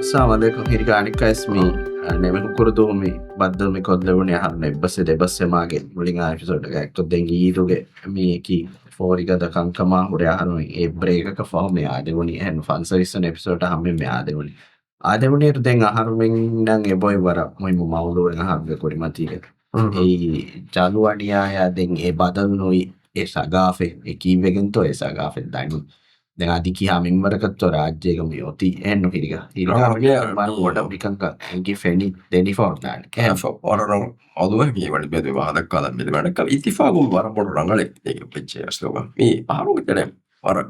السلام عليكم hirgaanika ismi nemenu kurduumi baddumi kodlewuni ahanne basse de basse maage mulinga episode එක එක්කෙන් ඊදුගේ මේකි ෆෝරිගද කංකමා hurray අහනු ඒ break එක form ආදෙවුනි එහෙන් fun service න episode හැම මේ ආදෙවුනි දෙන් අහරුමින් නම් ඒ බොයි වර මොයිමු මවුලුවෙන් අහන්නේ කොරි මතීක ඒ ජාලුවඩියා දෙන් ඒ බදල් නොයි ඒ සගාෆේ ඒ කීවෙගෙන් තෝ ඒ සගාෆේ දයිනු දැන් අදි කියා මෙම්බරකත් රාජ්‍යයක මියෝති එන්නු හිරිගා මරු කොට නිකංක එන්ගේ ෆෙනි දෙනි ෆෝර්දාන كيف وررم عضوه مي ولا بيدو هذا كلام بيدو انا كم اتفاق ورا بور رانغلي دي بيتشي اسلوغا مي بارو كده ورا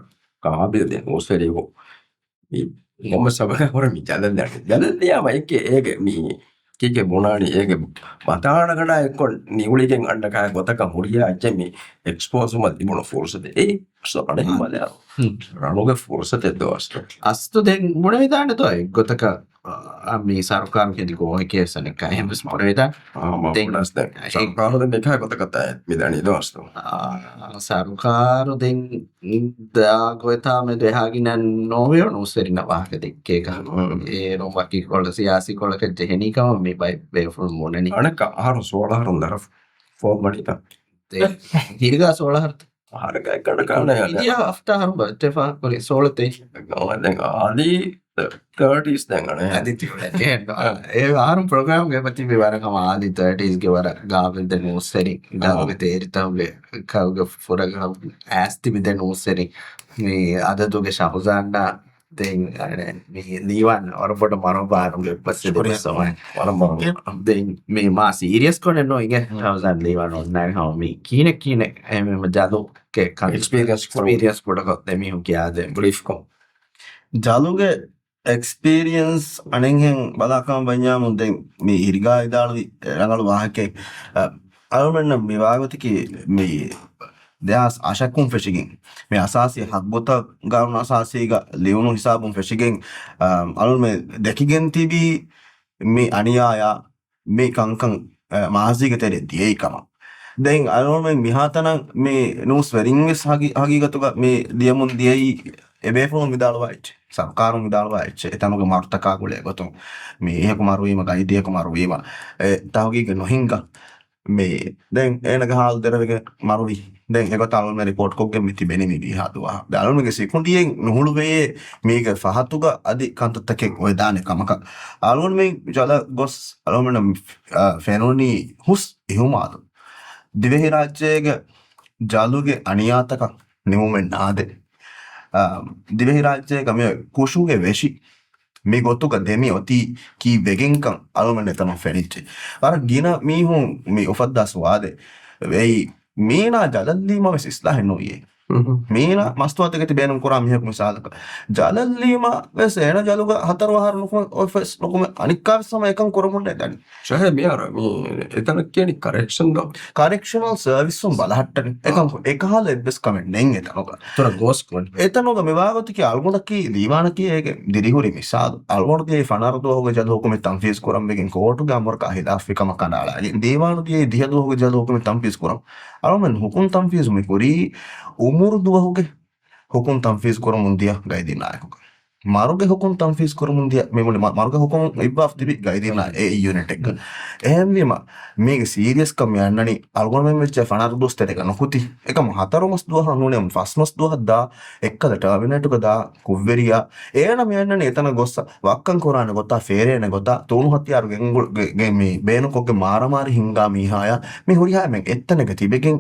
كابي دي وسريو مي මොම සබක හොර මි ජලන්දියා මයික ඒක මි කිකේ මොනානි ඒක මතානකඩ එක්ක නිවුලිකෙන් අණ්ඩකය ගොතක මුරියා අච්ච මි එක්ස්පෝස් උම තිබුණ ෆෝර්ස් දෙ ඒ සොරණ හිමලයා රණෝගේ ෆෝර්ස් දෙ දොස්ත අස්තු දෙන් මොන විදාන තොයි ගොතක මේ සරකාර කෙදි ගෝයි කේසන කයම මොන විදාන දෙන් සරකාර දෙන් එකයි ගොතක තය මිදානි දොස්ත සරකාර දෙන් දා ගොතා මෙ දෙහාගින නොවේ නොසරින වාහක දෙක්කේ ගහ ඒ රොම්බකි කොල්ල සියාසි කොල්ලක ජෙහෙනිකම මේ බයි බේෆුල් මොනනි අනක ආහාර සෝලාහරුන් දර ෆෝම් මණිත හිරිගා සෝලාහර්ත ආහාර කය කඩ කන ඉතියා after හරු බට්ටෆා කොලි සෝලතේ දැන් ආදී 30s දැන් අනේ ආදිත්‍ය ඒ ආරම් ප්‍රෝග්‍රෑම් ගෙපති විවරකම ආදි 30s ගේ වර ගාවෙන් ද නෝසරි ගාවගේ තේරිතවලේ කවුගේ ෆොරග ඇස්ති මිද නෝසරි මේ අද දුගේ ශහුසාන්නා දෙන් මේ දීවන් ඔරබට මනෝබාරුම් පස්සේ දෙපසමයි දෙන් මේ මා සීරියස් කොනේ නෝ ඉගේ ශහුසාන් දීවන් ඔන්ලයින් හව මේ කීන එමෙම ජාලු කේ එක්ස්පීරියන්ස් පොඩක දෙමි හු කියාද බ්‍රීෆ් කො ජාලුගේ එක්ස්පීරියන්ස් අනෙන්හෙන් බලාකම බඤ්ඤාමුන් දැන් මේ හිරිගා ඉදාලු රංගල වාහකේ අරුමන්න මේ වාගතිකි මේ දෙයාස් ආශක්කුම් ෆෙෂිගෙන් මේ අසාසි හක්බොත ගාරුණ අසාසිග ලියුණු හිසාබුම් ෆෙෂිගෙන් අරුම මේ දෙකිගෙන් තිබී මේ අනියායා මේ කංකං මාසික තෙරේ දියේකම දැන් අරුම මිහාතන මේ නූස් වෙරින්ගෙස් හගීගතුග මේ ලියමුන් දියයි එබේෆෝන් විදාලවයිච් සරකාරුන් විදාලවයිච් එතනක මාර්තකා කුලේ ගොතොන් මේ එහෙක මරුවීම ගයිදියක මරුවීම තවගීක නොහිංග මේ දැන් එනක හාල් දෙරවක මරුවි දැන් ඒක තවම රිපෝට් කොක්ගෙ මිති බෙනෙමි බිහාදුවා දාලුමගේ සිකුන්ඩියෙන් නුහුළු වේ මේක ෆහතුග අදි කන්තත්තකෙක් ඔය දානේ කමක ආලුන් මේ ජල ගොස් අලුමන ෆෙනෝනි හුස් ඉහුමාදු දිවෙහි රාජ්‍යයේ ජාලුගේ අනියාතක නිමුමෙන් නාදේ දිවෙහි රාජ්‍යයේ මේ කුෂුගේ වෙෂි මේ ගොතුක දෙමි ඔති කී වෙගෙන්කම් අලුමන තම ෆෙනිච්චි අර ගින මීහුන් මේ ඔෆද්දාස් වාදේ වෙයි මේනා ජලල්ලීම වෙස් ඉස්ලාහ නොයේ මේනා මස්තුවතක තිබෙනුම් කරා මිහක මිසාලක ජලල්ලීම වෙස් එන ජලුග හතර වහර ලොකම ඔෆස් ලොකම අනික්කාව සම එකම් කරමුන්නේ දැන් ෂහේ මියාර මේ එතන කියන්නේ කරෙක්ෂන් දෝ කරෙක්ෂනල් සර්විස් උන් බලහට්ටනේ එකම් එකහල එබ්බස් කමෙන්ට් නෙන් එතනක තොර ගෝස් කොන් එතනක මේ වාගොතක අල්ගොඩකී දීවානකී ඒක දිරිහුරි මිසාද අල්ගොඩකී ෆනරදෝ හොග ජල හොකම තම්ෆීස් කරම් බෙකින් කෝටු ගාමරක හිදාෆ්‍රිකම කඩාලා දීවානකී දිහදෝ හොග ජල හොකම තම්ෆීස් කරම් අලුමෙන් හුකුම් තම්ෆීස් මේ කුරි උමුරු දුවහුගේ හුකුම් තම්ෆීස් කරමුන්දිය ගයිදී නායකක මාරුගේ හුකුම් තම්ෆීස් කරමුන්දිය මෙමුලි මාරුගේ හුකුම් ඉබ්බාෆ් දිබි ගයිදී නා ඒ යුනිට් එක එහෙම්විම මේක සීරියස් කම යන්නනි අල්ගොරිතම් වෙච්ච ෆනර දොස්තර එක නොකුති එකම හතරමස් දුවහ නුනේ ෆස්මස් දුවහ දා එක්කද ටර්මිනේට් එක දා කුව්වෙරියා ඒනම යන්නනි එතන ගොස්ස වක්කන් කොරාන ගොතා ෆේරේන ගොතා තෝණු හතියාරු ගෙන් මේ බේනකොක්ගේ මාරමාරි හිංගා මීහාය මේ හොරිහා මෙන් එත්තනක තිබෙකින්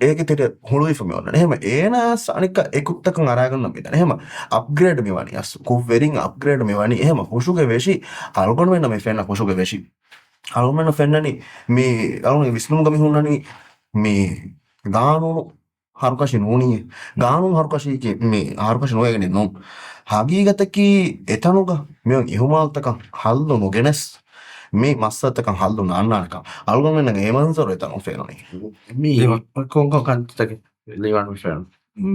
ඒකෙතර හොළුයි ෆම යන්න එහෙම ඒනස් අනික එකුත්තකන් අරාගන්න මෙතන එහෙම අප්ග්‍රේඩ් මෙවනි අස් කුව්වෙරින් අප්ග්‍රේඩ් මෙවනි එහෙම හුෂුගේ වෙෂි අල්ගොන් වෙන මේ ෆෙන්න හුෂුගේ වෙෂි අලුමන ෆෙන්නනි මේ අලුමන විස්නුම් ගමි හුන්නනි මේ ගානු හරුකෂි නෝනි ගානු හරුකෂි කි මේ හරුකෂි නොයගෙන නොම් හගීගතකි එතනුග මේ ඉහුමාල්තක හල්ලු නොගෙනස් මේ මස්සතක හල්ලු නාන්නානක අලුගොන් වෙන ගේමන්සර එතන ෆෙනනි මේ කොංකො කන්තක ලිවන් ෆෙන්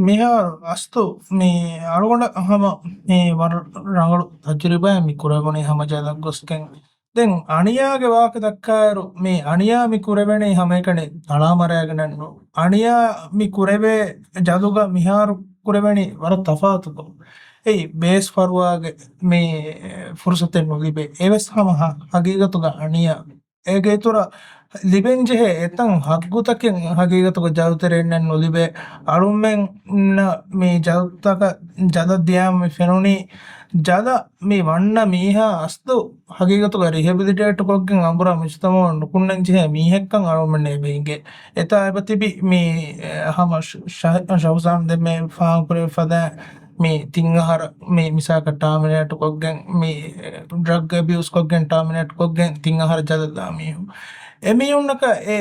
මෙහා අස්තු මේ අරුගොඩ හම මේ වර රංගලු තජරිබා මි කුරගොනේ හම ජලක් ගොස්කෙන් දැන් අනියාගේ වාක දක්කාරු මේ අනියා මි කුරවෙනේ හැම එකනේ තලාමරයගෙන අනියා මි කුරවේ ජදුග මිහාරු කුරවෙනි වර තෆාතුක ei base farwage me fursaten no libe eves hama hagigatuga aniya ege tura liben jehe etan haggutaken hagigatuga jawterennen no libe alummen na me jawtaka jada diyam me fenuni jada me wanna miha astu hagigatuga rehabilitate kokgen ambura mujtamo nukunnen jehe mihekkan alummen ebenge eta ebatibi me hama shawzam de me faam kure fada මේ තිංහර මේ මිසාක ටාමිනේට් කොග්ගෙන් මේ drug abuse කොග්ගෙන් ටාමිනේට් කොග්ගෙන් තිංහර ජදදාමියු එමියුන්නක ඒ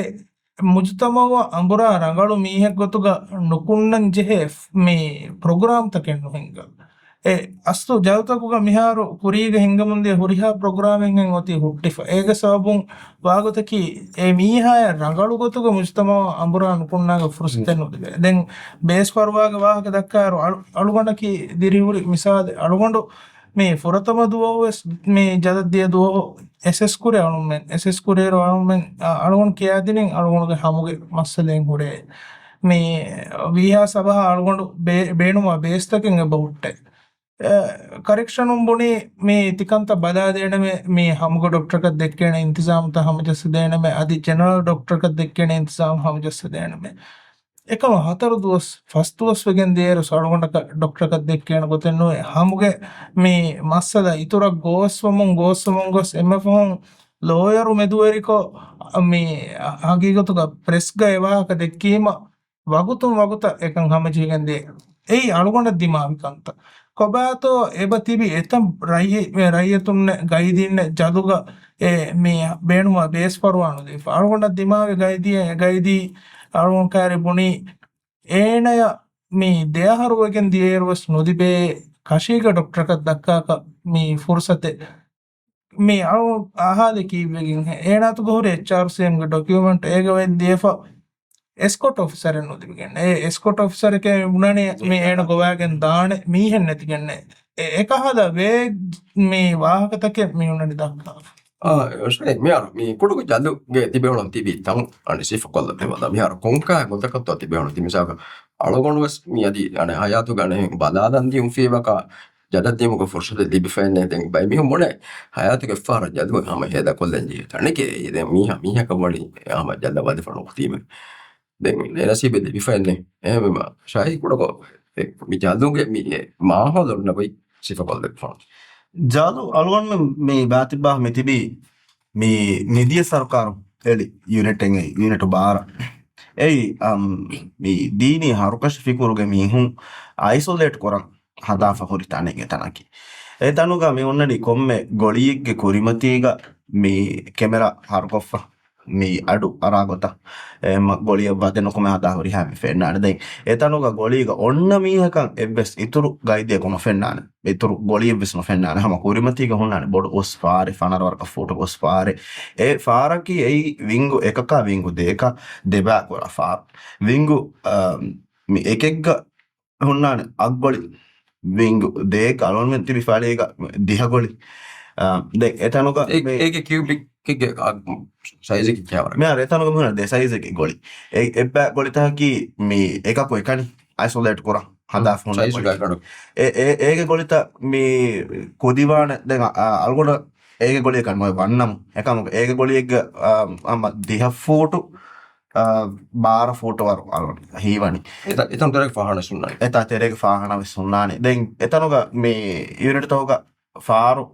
මුජතමව අඹුරා රඟලු මීහෙක් ගොතුග නුකුන්නන් ජෙහෙ මේ programme තකෙන් නොහිංග ඒ අස්තු ජවතකුග මිහාරු කුරීග හිංගමුන්දේ හුරිහා programming හෙන් ඔති හුට්ටිෆ ඒක සබුන් වාගතකි ඒ මීහාය රඟලු ගොතුග මුජතමව අඹුරා නුකුන්නාග ෆුර්සතෙන් නොදිබේ දැන් base පරවාග වාහක දක්කාරු අලුගණකි දිරිහුරි මිසාද අලුගොඬු මේ ෆොරතම දුවවස් මේ ජදදිය දුව එසස් කුරේ අලුමෙන් එසස් කුරේර අලුමෙන් අලුගොන් කියාදිනෙන් අලුගොණගේ හමුගේ මස්සලෙන් hurray මේ විහා සභා අලුගොඬු බේනුම බේස්තකින් බවුට්ටේ करेक्शन बुनी में तिकंत बदा देने में मैं हमको डॉक्टर का देख के इंतजाम था हम जैसे देने में आदि जनरल डॉक्टर का देख के इंतजाम हम जैसे देने में एक हतर दोस्त फर्स्ट दोस्त वगैरह देर साड़ों का डॉक्टर का देख के बोलते नो हमगे मैं मसला इतोरा गोस्वमंगोस एमएफ हम लॉयर उमेदवारी को मैं आगे को तो का प्रेस गए वाह का देख के वगुता एक हम जीगंदे ए आड़ों दिमाग कंता කොබාතෝ එබතිබි එතම් රයියතුන්න ගයිදින්න ජදුග මේ බේනුම බේස් පරුවානුදී අරුගොඩ දිමාව ගයිදී අරුගොන්කාරි බුණි ඒනය මේ දෙයහරුවගෙන් දියේරුවස් නොදිබේ කශීක ඩොක්ටරක දක්කාක මේ ෆුර්සතේ මේ අරු ආහාද කීවගෙන් ඒනතු ගොහර HRCM ඩොකියුමන්ට් ඒක වෙද්දේෆ එස්කොට් ඔෆිසර් නොදිබගෙන ඒ එස්කොට් ඔෆිසර් එක උනනේ මේ ඒන ගොවාගෙන් දාන මීහෙන් නැතිගන්නේ ඒක හදා වේ මේ වාහකතක මේ උනනේ දක්වා Osai miaro mi kudu jadu ge tibeono tibi tang ani sifa kolla pevada miaro konka kontakatto tibeono timisaka algonwas mi adi ane hayatu gane badadan di un fivaka jadatimu ko fursate libi fenne den bai mi mole hayatu ke fara jadu ama heda kollenji tanike ide miha ka wali ama jalla wadi fano time den nena sibe libi fenne ma shai kudu mi jadu ge mi ma hodor na bai sifa kolla fano ಜಾದು ಅಲ್ವನ್ me ಬಾತಿಬ್ಬಾ ಮಿತಿಬಿ me ನಿಧಿಯ ಸರ್ಕಾರ ಹೇಳಿ unit ಬಾರ ಏಯ್ me ದೀನಿ ಹರುಕಶ್ ಫಿಕುರುಗೆ ಮೀಹುಂ isolate ಕೊರಂ ಹದಾಫ ಹುರಿತಾನೆಗೆ ತನಕಿ ಏ ತನುಗ me ಉನ್ನಡಿ ಕೊಮ್ಮೆ ಗೊಳಿಯಿಗ್ಗೆ ಕುರಿಮತೀಗ me camera ಹರ್ಕೊಫ me ಅಡು ಅರಾಗೊತ ಗೊಳಿಯ ಬದೆನೊಕೊಮೆ ಹದಾ ಹುರಿ ಹ್ಯಾಮಿ ಫೆನ್ನಾನೆ ದೈ ಏ ತನುಗ ಗೊಳಿಗ ಒಣ್ಣ ಮೀಹಕಂ ಎಬ್ಬೆಸ್ ಇತುರು ಗೈದಿಯ ಕೊಮ ಫೆನ್ನಾನೆ ಇತುರು ಗೊಳಿಯ ಬೆಸ್ ನೊ ಫೆನ್ನಾನೆ ಹಮ ಕುರಿಮತೀಗ ಹುಣ್ಣಾನೆ ಬೋಡು ಒಸ್ ಫಾರೆ ಫನರ ವರ್ಕ ಫೋಟೋ ಒಸ್ ಫಾರೆ ಏ ಫಾರಕಿ ಏ ವಿಂಗು ಏಕಕ ವಿಂಗು ದೇಕ ದೆಬಾ ಕೊರ ಫಾರ್ ವಿಂಗು ಮೀ ಏಕೆಗ್ಗ ಹುಣ್ಣಾನೆ ಅಗ್ಗೊಳಿ ವಿಂಗು ದೇಕ ಅಲೋನ್ ಮೆಂತಿಬಿ ಫಾಳೆಗ ದಿಹಗೊಳಿ ದೆ ಎತನುಗ ಏಕೆ ಕ್ಯೂಬಿಕ್ ಗೆ ಸೈಜ್ ಗೆ ಕ್ಯಾವರ මෙයා රේතනක මුහුණ දෙ සයිස් එකේ ගොලි ඒ එබ්බ ගොලි තහකි මේ එකක් එකනි අයිසොලේට් කරා හදා ෆෝන් සයිස් ගාකඩ ඒගේ ගොලිත මේ කොදිවාන දැන් අල්ගොඩ ඒගේ ගොලි එකන් මොය වන්නම එකම ඒගේ ගොලි එක අම්ම දිහ ෆෝටෝ බාර ෆෝටෝ වර හීවනි එතන තරක ෆාහන සුන්නානි එත තෙරේක ෆාහන විසුන්නානි දැන් එතනක මේ යුනිට් තෝක ෆාරු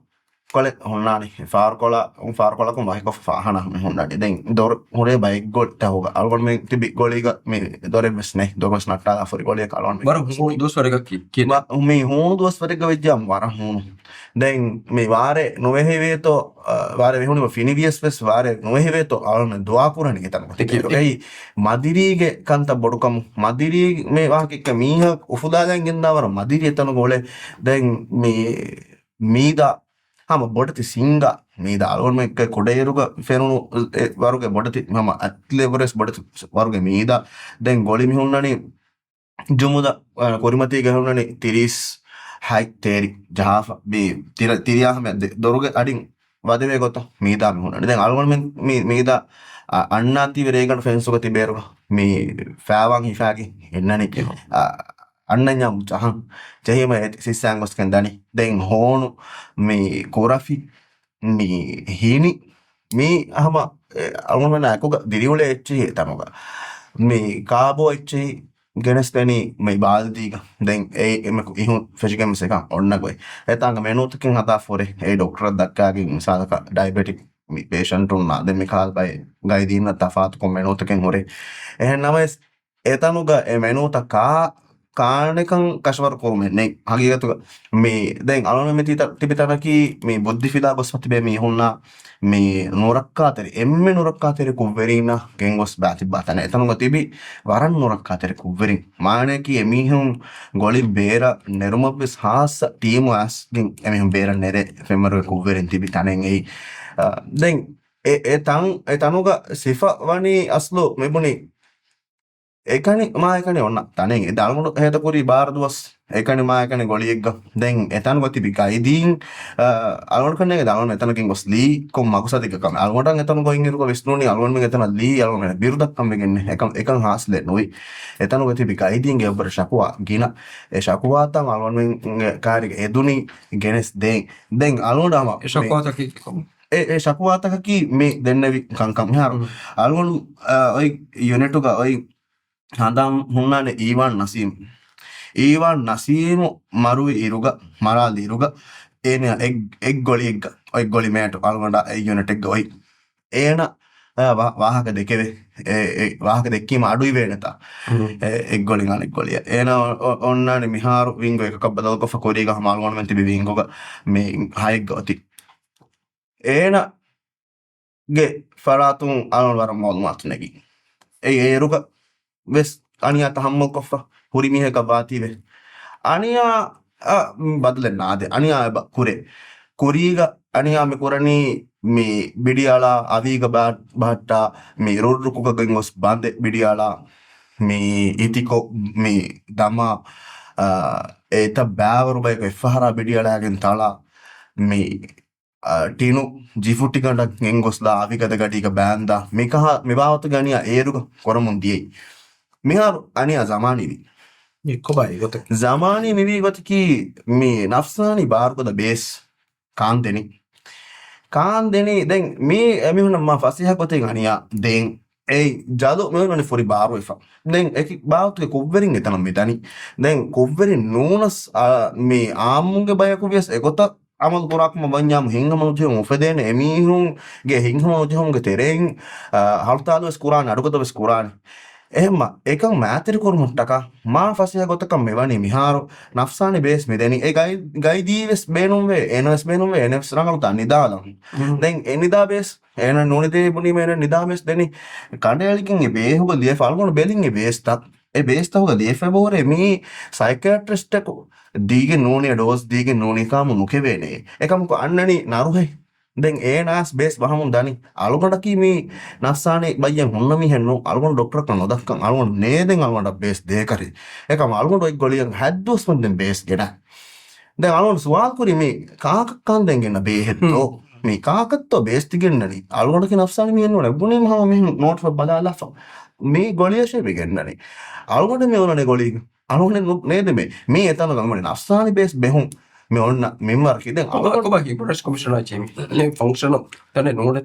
කොලෙ හොන්නානි ෆාර් කොලා කුම වහික ෆාහන මේ හොන්නානි දැන් දොර හොරේ බයික් ගොල් තහුග අල්ගොන් මේ තිබි ගොලිග මේ දොරෙ මෙස්නේ දොගස් නට්ටා ෆරි ගොලිය කලොන් වර හුණු දොස් වරක කියන මේ හුණු දොස් වරක වෙජ්ජම් වර හුණු දැන් මේ වාරේ නොවෙහි වේතෝ වාරේ වෙහුණු ෆිනිවියස් වෙස් වාරේ නොවෙහි වේතෝ අල්න දුවා කුරණි හිතන ඒයි මදිරීගේ කන්ත බොඩුකම මදිරී මේ වාකික මීහ උෆුදාගෙන් ගෙන්දාවර මදිරී එතන ගෝලේ දැන් මේ මීදා हम बोडती सिंगा मीद आलोन में के कोडेरुगा फेरुनु वारुगे बोडती हम अत्लेवरेस बोडती वारुगे मीदा देन गोली मी हुन्नानी जुमुदा कोरिमती गे हुन्नानी 30 हाई तेरी जहाफ बी तिरिया हम दोरुगे अडिंग वादेवे गोतो मीदा मी हुन्नानी देन आलोन में मीदा अन्नाती वेरेगन फेंसुगा तिबेरुगा मी फෑවන් හිෆාගේ එන්නනේ අන්නඥම් චහන් ජෙහිම සිස්සෑන් ගොස්කෙන් දනි දෙන් හෝනු මේ කොරෆි මේ හීනි මේ අහම අලුමන ඇකුග දිරිවුල එච්චි තනුග මේ කාබෝ එච්චි ගෙනස්තැනි මේ බාල්දීග දැන් ඒ එමකු ඉහු ෆෙෂිකම්ස එක ඔන්නගොයි එතාංග මෙනුතකින් හතා ෆොරේ ඒ ඩොක්ටර් දක්කාගේ සාධක ඩයිබෙටික් පේෂන්ට උන්නා දෙම කාල් බයි ගයිදීන්න තෆාත් කො මෙනුතකින් හොරේ එහෙන් නමයි එතනුග මෙනුත කාණකං කශවර කොරුමෙන්නේ හගේතුක මේ දැන් අලුන මෙති තිබිතනකි මේ බුද්ධි ෆිලා ගොස් පතිබේ මේ හුන්නා මේ නොරක්කාතෙරි එම්මෙ නොරක්කාතෙරි කුව්වෙරින ගෙන්ගොස් බාති බාතන එතනුග තිබි වරන් නොරක්කාතෙරි කුව්වෙරින් මානකි එමිහුන් ගොලි බේර නෙරුමබ්බස් හාස ටීම ඇස්ගෙන් එමිහුන් බේර නෙරේ ෆෙමරුව කුව්වෙරින් තිබි තනෙන් එයි දැන් එතනුග සිෆ වනී අස්ලු මෙබුණි ඒකනි මායකනේ ඔන්න තනෙන් දල්මුණු හේතපුරි බාරදුවස් ඒකනි මායකනේ ගොලියෙක්ග දැන් එතන ගොතිබි ගයිදීන් අලුන් කන්නේ දල්මුණු එතනකින් ගොස් ලී කොම් මකුසදිකකම අලුන්ටන් එතන ගොයින් ඉරුක විස්නුනි අලුන් මෙ එතන ලී අලුන් මෙ බිරුදක්කම් වෙගන්නේ එකන් හාස්ලේ නොයි එතන ගොතිබි ගයිදීන් ගේ ඔබර ශකුවා ගින ඒ ශකුවා තන් අලුන් මෙ කාරික එදුනි ගෙනස් දැන් අලුන්ටම ශකුවාතක ඒ ශකුවාතකකි මේ දෙන්නවි කංකම් හාර අලුන් ඔයි යුනිටුග ඔයි හඳම් හුන්නානේ ඊවන් නසීම මරුව ඉරුග මරාල් ඉරුග ඒන එක් ගොලියෙක්ග ඔයි ගොලි මෑට අල්ගොඩ යුනටෙක් ඔයි ඒන වාහක දෙකවේ වාහක දෙක්කීම අඩුයි වේනතා එක් ගොලි අනෙක් ගොලිය ඒන ඔන්නන මිහාරු විංග එක බදල්කො කොරීග හමාල්ගොන තිබි විංගොක මේ හයෙක් ගොති ඒනගේ ෆරාතුන් අලුන් වර මොල් මාතුනකි ඒරුග වෙස් අනියා තහම්මල් කොෆ හුරිමිහක බාතිවේ අනියා බදලෙන් නාද අනියා කුරේ කුරීග අනියා මෙ කුරණී මේ බිඩියාලා අවීග බාට්ටා මේ රොඩ්රුකුකගෙන් ගොස් බන්දෙ බිඩියාලා මේ ඉතිකෝ මේ දමා ඒත බෑවරුබයක එෆහරා බිඩියාලාගෙන් තලා මේ ටීනු ජිෆුට්ටිකට ගෙන් ගොස්ලා අවිගත ගටික බෑන්දා මේකහ මෙවාවත ගනියා ඒරුක කොරමුන් දියයි මිහාරු අනියා ජමානිවි එක්කොබයි ගොත ජමානී මිවී ගොතකි මේ නෆ්සානි බාර්ගොද බේස් කාන්දෙනි දැන් මේ එමිහුනම්ම ෆසිහ කොතෙන් අනියා දෙන් ඒ ජදු මෙවනි ෆොරි බාරු එෆා දැන් එක බාවතුක කුව්වරින් එතනම් මෙතනි දැන් කුව්වරින් නූනස් මේ ආම්මුගේ බයකුවියස් එකොත අමල් කුරක්ම බඤ්ඤාම හිංගමනුජෙන් උපදේන එමිහුන්ගේ හිංගමනුජෙන්ගේ තෙරෙන් හල්තාලුස් කුරාන අඩුකතවස් කුරාන එහෙම එකන් මෑතිරි කුරුමුට්ටක මා ෆසිය ගොතකම් මෙවනි මිහාරු නෆ්සානි බේස් මෙදෙනි ඒ ගයිදීවෙස් බේනුම් වේ එනස් බේනුම් වේ එනස් රංගලු තන් නිදාලම් දැන් එනිදා බේස් එන නෝනිතේ පුනි මේන නිදා බේස් දෙනි කණ්ඩේලිකින් ඒ බේහුග ලිය ෆල්ගොන බෙලින් ඒ බේස් තක් ඒ බේස් තහුග ලිය ෆෙබෝරේ මේ සයිකියාට්‍රිස්ට් එක දීගේ නෝනිය ඩෝස් දීගේ නෝනිකාම නුකෙවේනේ එකමක අන්නනි නරුහේ දැන් ඒනාස් බේස් වහමුන් දනි අලුගොඩකි මේ නස්සානේ බයියන් හොන්නමි හෙන්නු අලුගොඩ ඩොක්ටර් කන නොදක්කන් අලුගොඩ නේදෙන් අලුගොඩ බේස් දෙකරි එකම අලුගොඩ එක් ගොලියන් හැද්දුස් මන්දෙන් බේස් ගෙඩ දැන් අලුගොඩ සුවාල් කුරි මේ කාකක්කන් දෙන් ගෙන්න බේහෙත්තෝ මේ කාකත්තෝ බේස් තිගෙන්නනි අලුගොඩකි නස්සානේ මියන්නෝ ලැබුණේ මහා මේ නෝට් ෆ බදාලා මේ ගොලිය ෂේප් ගෙන්නනි අලුගොඩ මේ උනනේ ගොලිය අලුගොඩ නේද මේ එතන ගමනේ නස්සානේ බේස් බෙහුන් මේ ඔන්න මෙම්මර්කි දැන් අලුගොඩ හියුමන් රයිට්ස් කොමිෂන් ආචේ මේ ෆන්ක්ෂන් තනේ නෝඩේ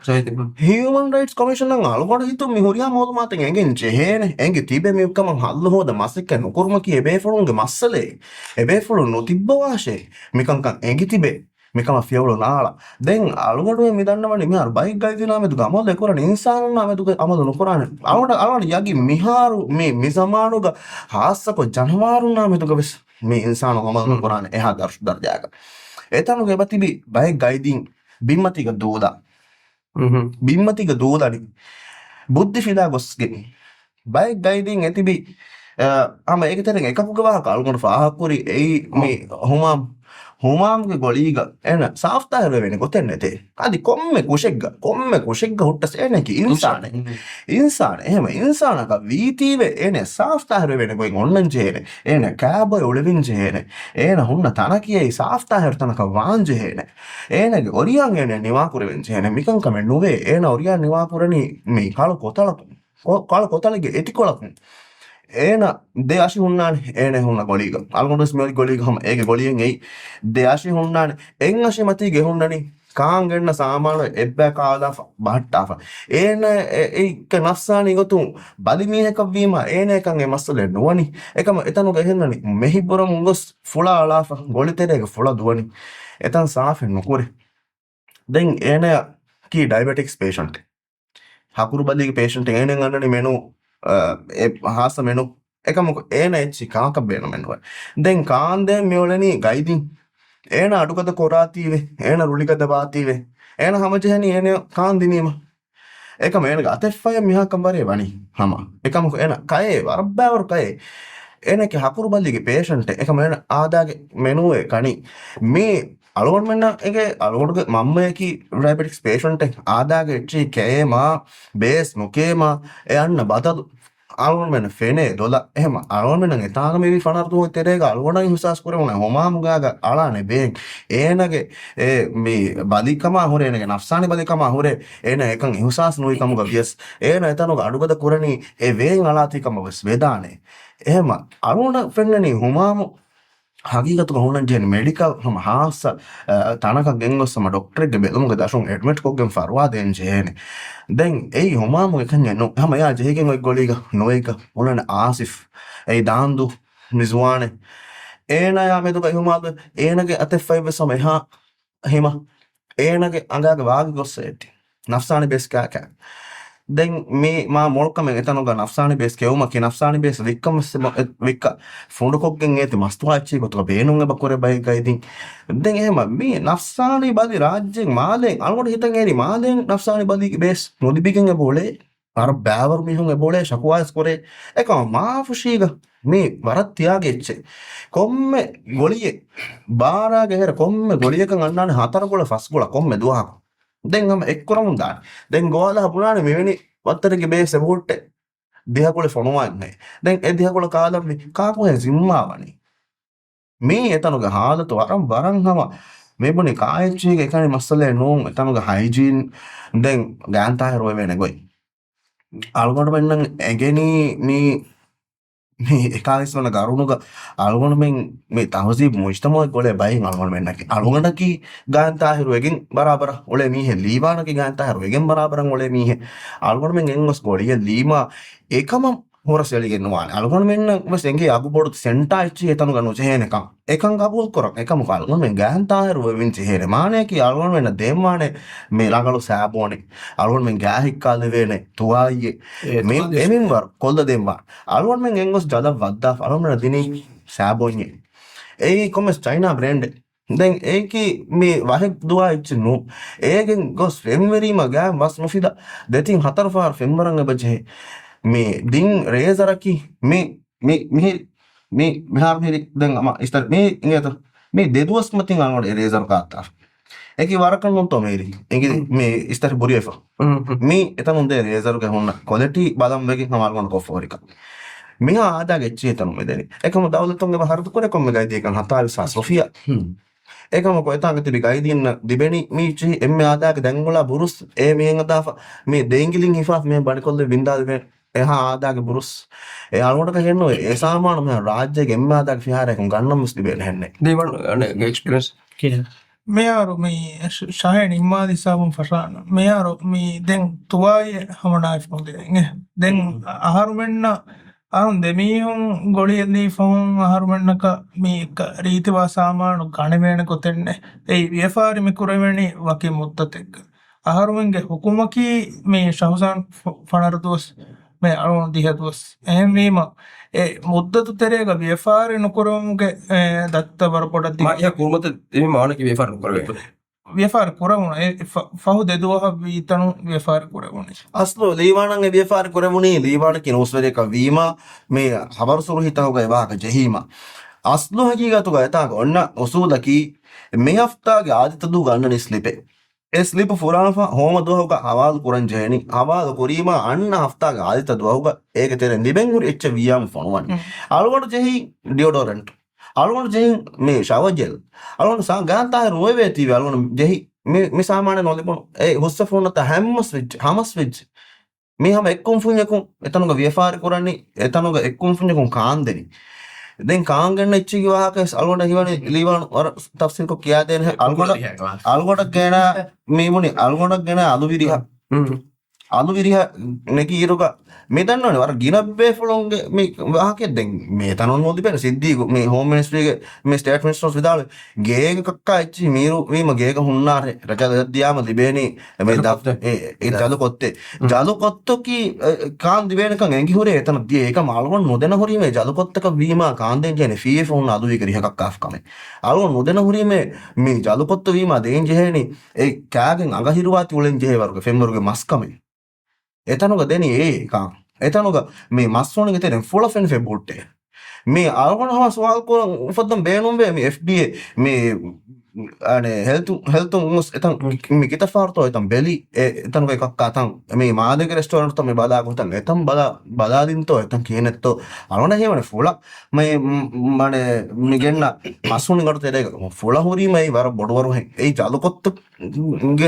සහිත හියුමන් රයිට්ස් කොමිෂන් නම් අලුගොඩ හිතු මේ හොරියා මොද මාතෙන් එගෙන් ජෙහෙනේ එංගෙ තිබෙ මේකම හල්ල හොද මස්සෙක් නොකරුම කි එබේෆලුන්ගේ මස්සලේ එබේෆලු නොතිබ්බ වාෂේ මේකංකන් එංගෙ තිබේ මේකම ෆියවල නාලා දැන් අලුගොඩ මේ දන්නවනේ මෙහාර බයික් ගයි දිනා මෙතු ගමල් එකොරන ඉන්සාන නා මෙතු අමද නොකරන අලුගොඩ යගි මිහාරු මේ මිසමානුග හාස්සක ජනවාරු නා මෙතු ගබස් මේ ඉන්සාන අමද නොකරන එහා දර්ජාක එතනුගේ බතිබි බයික් ගයිදින් බිම්මතික දෝදානි බුද්ධි ෆිලා ගොස්ගෙන් බයික් ගයිදින් ඇතිබි අම ඒක තරෙන් එකකුග වාහක අලුගොඩ ෆාහකුරි එයි මේ හුමාම්ගේ ගොලීග එන සාෆ්තාහර වෙන ගොතෙන් නැතේ අදි කොම්මෙ කුෂෙක්ග හුට්ටස් එනකි ඉන්සාන එහෙම ඉන්සානක වීතීවේ එන සාෆ්තාහර වෙන ගොයින් ඔන්නන් ජේන එන කෑබොය ඔලවින් ජේන එන හුන්න තනකියයි සාෆ්තාහර තනක වාන් ජේන එනගේ ඔරියන් එන නිවාකුරවෙන් ජේන මිකංකම නුවේ එන ඔරියන් නිවාකුරණි මේ කාල කොතලගේ එටිකොලකුන් ඒන දෙයාශි හුන්නාන ඒන හුන්න ගොලිග අල්ගොඩස් මෙල් ගොලිග හම ඒක ගොලියෙන් එයි දෙයාශි හුන්නාන එං අශි මති ගෙහුන්නනි කාන්ගෙන්න්න සාමාන එබ්බෑ කාලා බහට්ටාව ඒන ඒක නස්සානි ගොතුන් බලිමියකවීම ඒන එකන් මස්සල නුවනි එකම එතනු ගහෙන්නනි මෙහිබොරම් උගොස් ෆුලා අලා ගොලිතෙරේක ෆුල දුවනි එතන් සාෆෙන් නොකුරේ දෙන් ඒන කී ඩයිබටික්ස් පේෂන්ට හකුරු බලිග පේෂන්ට ඒන ගන්නනි මෙනු හාස මෙනු එකමක ඒන එච්චි කාක බේන මෙනුව දෙන් කාන්දය මෙවලනී ගයිදින් ඒන අඩුකද කොරාතිීවේ ඒන රුලිකද වාතිීවේ ඒන හමජහනි ඒන කාන්දිනීම එක මේන අතෙෆ්ෆය මිහාකම්බරේ වනි හම එකමක එන කයේ වරබ්බෑවරු කයේ එනක හකුරු බල්ලිගේ පේෂන්ට එක මේන ආදාගේ මෙනුවේ කනි මේ අලුවන්මන්න එක අලුවඩුග මම්මයකි රයිපටික්ස් පේෂන්ට ආදාගේ එච්චි කෑමා බේස් මොකේමා එයන්න බතදු අලුවන්මන ෆෙනේ දොල එහම අලුවන්මන එතාගම මේ ෆනර්තුව තෙරේක අලුවනයි හුසස් කරවන හොමාමුගාග අලානේ බේන් ඒනගේ මේ බලිකම හොරේනක නෆ්සානි බලිකම හොරේ ඒන එකන් හුසස් නොයිකමුග වියස් ඒන එතනුග අඩුගද කරණී ඒ වේන් අලාතිකම වෙස් වේදානේ එහෙම අලුවන ෆෙන්නනී හොමාමු හගීගතු හුනන් ජෙන් මෙඩිකල් හම හාස්ස තනක ගෙන්ගොස්සම ඩොක්ටරෙක්ගේ බෙලුම්ග දශුන් එඩ්මට් කොක්ගෙන් ෆර්වාදයෙන් ජයන දැන් ඒ හොමාම එකන් නො හම යා ජයගෙන් ඔයි ගොලිග නොයක උනන ආසිෆ් ඒ දාන්දු මිස්වානේ ඒන යා මෙතුක හුමාද ඒනගේ අතෙෆ්ෆයිව සම එහා හෙම ඒනගේ අඟාගේ වාගි ගොස්ස ඇති නෆ්සානි බෙස්කාකෑ දැන් මේ මා මොල්කම එතනුග නෆ්සානි බේස් කෙවුමකි නෆ්සානි බේස් වික්කම වික්ක ෆොඩකොක්ගෙන් ඒති මස්තුවාච්චි කොතුක බේනුන්ග බකොර බයිකයිතින් දැන් එහෙම මේ නෆ්සානි බදි රාජ්‍යයෙන් මාලෙන් අල්ගොඩ හිතන් ඒනි මාලෙන් නෆ්සානි බදි බේස් නොදිබිගෙන් බෝලේ අර බෑවරු මිහුන් බෝලේ ශකුවාස් කොරේ එකම මාෆුෂීග මේ වරත් තියාගෙච්චේ කොම්ම ගොලියේ බාරාගේ හැර කොම්ම ගොලියකන් අන්නානේ හතර ගොල ෆස් ගොල කොම්ම දුවහක දැන් හම එක්කොරමුන් දාන දැන් ගෝලා පුරානේ මෙවැනි වත්තරගේ බේස් බෝට්ට දිහකොලේ ෆොනුවන්නේ දැන් ඒ දිහකොල කාලම් කාකුවේ සිම්මාවනි මේ එතනුග හාලත වරම් වරංගම මේබුනේ කායච්චිගේ එකනේ මස්සලේ නෝන් එතනුග හයිජීන් දැන් ගාන්තාහරෝ වෙන්නේ ගොයි අල්ගොඩ වෙන්නම් ඇගෙනි මේ එකාලිස් වන ගරුණුග අල්ගොනමෙන් මේ තවසී මුෂ්තමෝයි ගොලේ බයින් අල්ගොන වෙන්නකි අල්ගොනකි ගාන්තාහිරුවගෙන් බරාබර ඔලේ මීහෙ ලීවානකි ගාන්තාහිරුවගෙන් බරාබරන් ඔලේ මීහෙ අල්ගොනමෙන් එංගොස් ගොලිය ලීමා එකම හොරසෙලිගෙන්නවා අල්ගොන මෙන්න වසෙන්ගේ අගුබොඩු සෙන්ටා ඉච්චි එතනු ගනු චහෙනකම් එකන් ගබුල් කරක් එකම අල්ගොනමෙන් ගාන්තාහිරුව වින්චි හේන මානයකි අල්ගොන වෙන්න දෙම්මානේ මේ ළඟලු සෑබෝනේ අල්ගොනමෙන් ගෑහික්කාල වේනේ තුවායියේ මේ එමින් වර කොල්ද දෙම්මා අල්ගොනමෙන් එංගොස් ජද වද්දා අල්ගොන දිනී සෑබෝන්නේ ඒ කොමස් චයිනා බ්‍රෑන්ඩ් දැන් ඒකි මේ වහෙක් දුවා ඉච්චනු ඒගෙන් ගොස් ෆෙම්වරීම ගෑ මස් නොෆිද දෙතින් හතර ෆාර් ෆෙම්වරංග බජේ මේ දින් රේසරකි මේ මෙහාර මෙරි දැන් අම ඉස්තර මේ ඉංගත මේ දෙදුවස් මතින් අනෝඩ රේසර් කාත්තා ඒකි වරකන් නොන්තෝ මේරි ඒකි මේ ඉස්තර බුරියෆ මේ එතනුන් දේ රේසර් ක හොන්න ක්වොලිටි බලම් වෙකින් හමාල්ගොන කොෆෝරික මෙහා ආදාගේ චේතනු මෙදෙනි එකම දවලතුන්ගේ හරතු කොරේ කොම්ම ගයිදී කන් හතාවි සා සොෆියා ඒකම කොයිතාංග තිබි ගයිදින්න දිබෙනි මීචි එම්මේ ආදාගේ දැන්ගොලා බුරුස් ඒ මේන් අදාෆ මේ දෙංගිලින් හිෆාෆ් මේ බඩකොල්ල වින්දාද මේ එහා ආදාගේ බුරුස් ඒ අලුවට හෙන්නෝ ඒ සාමාන මේ රාජ්‍යයේ එම්මේ ආදාගේ ෆිහාරයක ගන්නම් මුස් දිබෙන හෙන්නේ දේවල් එක්ස්පීරියන්ස් මෙයාරු මේ ශායන ඉම්මාදිසාබුන් ෆෂාන මෙයාරු මේ දැන් තුවාය හමනායිෆ් මොදේ දැන් අහරුමෙන්න අරුන් දෙමීහුන් ගොලියදී ෆෝන් අහරුමෙන්නක මේක රීතිවා සාමානු ගණවේන කොතෙන්නේ ඒ ව්‍යාපාරි මිකුරෙවෙනි වකි මුත්තතෙක් අහරුමෙන්ගේ හුකුමකී මේ ශහසන් ෆනරදුවස් මේ අරුන් දිහදුවස් එහෙම වීම ඒ මුද්දතු තෙරේක ව්‍යාපාරි නොකරමුගේ දත්ත බර පොඩක් මාය කුරුමත දෙමි මානක ව්‍යාපාර නොකරවේ ව්‍යාපාර කරමුණ ෆහු දෙදුවහ වීතනු ව්‍යාපාර කරමුණ අස්ලෝ ලීවානන්ගේ ව්‍යාපාර කරමුණේ ලීවානකි නොස්වරයක වීම මේ හවරසුරු හිතවග එවාක ජෙහීම අස්ලෝ හකීගතුග ඇතාක ඔන්න ඔසූදකී මේ හෆ්තාගේ ආදිතදූ ගන්න නිස්ලිපේ ඒ ස්ලිප ෆුරාෆ හෝම දුවහුග හවාල් කුරන් ජයනි හවාල් කුරීම අන්න හෆ්තාගේ ආදිත දුවහුග ඒක තෙරෙන් දිබෙන්ගුර එච්ච වියාම ෆොනුවන් අලුවට ජෙහි ඩියෝඩෝරන්ට් අලුවට ජෙහි මේ ශවජෙල් අලුවට සා ගාන්තාය රෝවේ තීවි අලුවට ජෙහි මේ සාමාන්‍ය නොලිබුණු ඒ හොස්ස ෆෝනත හැම්මස් විච් හමස් විච් මේ හැම එක්කුම් ෆුඤ්ඤකුම් එතනක ව්‍යාපාර කරන්නේ එතනක එක්කුම් ෆුඤ්ඤකුම් කාන්දෙනි දැන් කාංගෙන්න ඉච්චිගේ වාහක අල්ගොඩ හිවනේ ලීවාන වර තෆ්සීල් කො කියා දෙන අල්ගොඩ ගැන මේ මොනේ අල්ගොඩ ගැන අලු විරිහ නැකි ඉරුක මේ දන්නවනේ වර ගිනබ්බේ ෆලොන්ගේ මේ වාහකෙ දැන් මේ තනොන් මොදි පෙර සිද්ධි මේ හෝම් මිනිස්ට්‍රිගේ මේ ස්ටේට් මිනිස්ටර්ස් විදාල ගේක කක්කා ඉච්චි මීරු වීම ගේක හුන්නාරේ රජා දියාම දිබේනි මේ දත් ඒ ජලු කොත්තේ ජලු කොත්තකි කාන් දිබේනකන් එංගි හොරේ එතන දී ඒක මාල්ගොන් නොදෙන හොරි මේ ජලු කොත්තක වීම කාන්දෙන් කියන්නේ ෆීඑෆ් උන් අදු විකරි එකක් ආෆ් කමේ අලුන් නොදෙන හොරි මේ ජලු කොත්ත වීම දෙන් ජෙහෙනි ඒ කෑගෙන් අඟහිරුවාති උලෙන් ජෙහෙ වර්ග ෆෙම්වර්ගේ මස් කමේ එතනක දෙනි ඒ කාන් එතනක මේ මස් වුණේ තෙරෙන් ෆුල් ඔෆ් එන් ෆෙබුට්ටේ මේ අල්ගොන හව සවාල් කරන් උෆද්දම් බේනුම් වේ මේ FDA මේ අනේ හෙල්ත් උස් එතන මේ කිත ෆාර්තෝ එතන බෙලි එතනක එකක් අතන් මේ මාදක රෙස්ටෝරන්ට් තම බලා ගොතන් එතන බලා දින්තෝ එතන කියනෙත්තෝ අලොන හේවනේ ෆුල මේ මනේ නිගෙන්න මස්ුණි ගොඩ තෙරේ ෆුල හොරි මේ වර බොඩවරු හේ ඒ ජලකොත්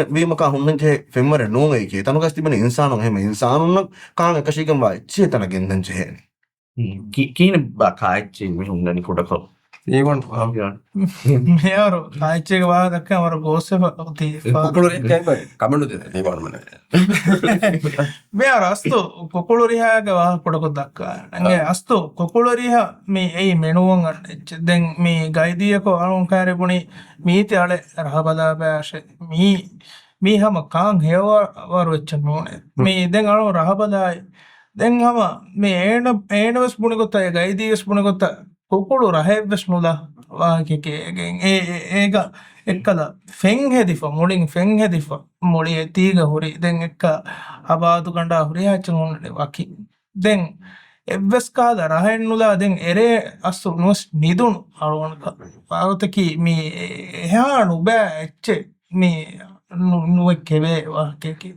වීමක හුන්නන්ගේ ෆෙම්මර නෝගේ කේ එතනක ස්තිබන ඉන්සානෝ එහෙම ඉන්සානුන්න කාන් එකශීකම් වා ඉච්චි එතන ගෙන්දන් ජෙහෙනේ කීන බකාච්චි මිහුන්නනි කොටකෝ ඒගොන් මෙයාරු ආච්චේක වා දක්කා මර ගෝස්සෙ කමඩු දෙන ඒගොන්මන මෙයාර අස්තු කොකුළුරිහාගේ වා කොටකොත් දක්වා නගේ අස්තු කොකුළුරිහ මේ ඒ මෙනුවන් අච්ච දැන් මේ ගයිදියකෝ අනුන්කාරෙපුණි මීති අලෙ රහබදා බෑෂ මේ හම කාන් හේවවරු වෙච්ච නෝනේ මේ දැන් අනු රහබදායි දැන් හම මේ ඒනවස් පුණිකොත්ත ගයිදියස් පුණිකොත්ත කොකුළු රහෙව්වෙස් නුලා වාහකකේගෙන් ඒක එක්කල ෆෙන් හෙදිෆ මුලින් ෆෙන් හෙදිෆ මොලිය තීග හොරි දැන් එක්ක අබාදු කණ්ඩා හොරියාච්ච නොන්නේ වකි දැන් එව්වෙස් කාද රහෙන් නුලා දැන් එරේ අස්සු නොස් නිදුණු අරවනක පාවතකි මේ එහා නුබෑ එච්චේ මේ නුවෙක් කෙවේ වාහකකේ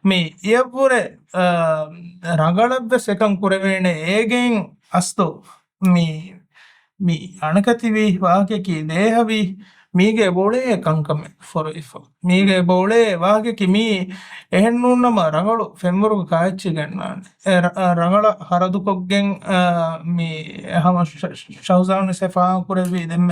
මේ ඉයපුරේ රඟලව්වෙස් එකන් කුරවේනේ ඒගෙන් අස්තු මේ අනකතිවී වාගකි දේහවී මීගේ බෝලේ කංකම ෆොරයිෆ මීගේ බෝලේ වාගකි මී එහෙන්නුන්නම රඟලු ෆෙම්වරුග කාච්චි ගන්නාන් රඟල හරදුකොක්ගෙන් මේ හම ශවසාන සෙෆා කුරවී දෙම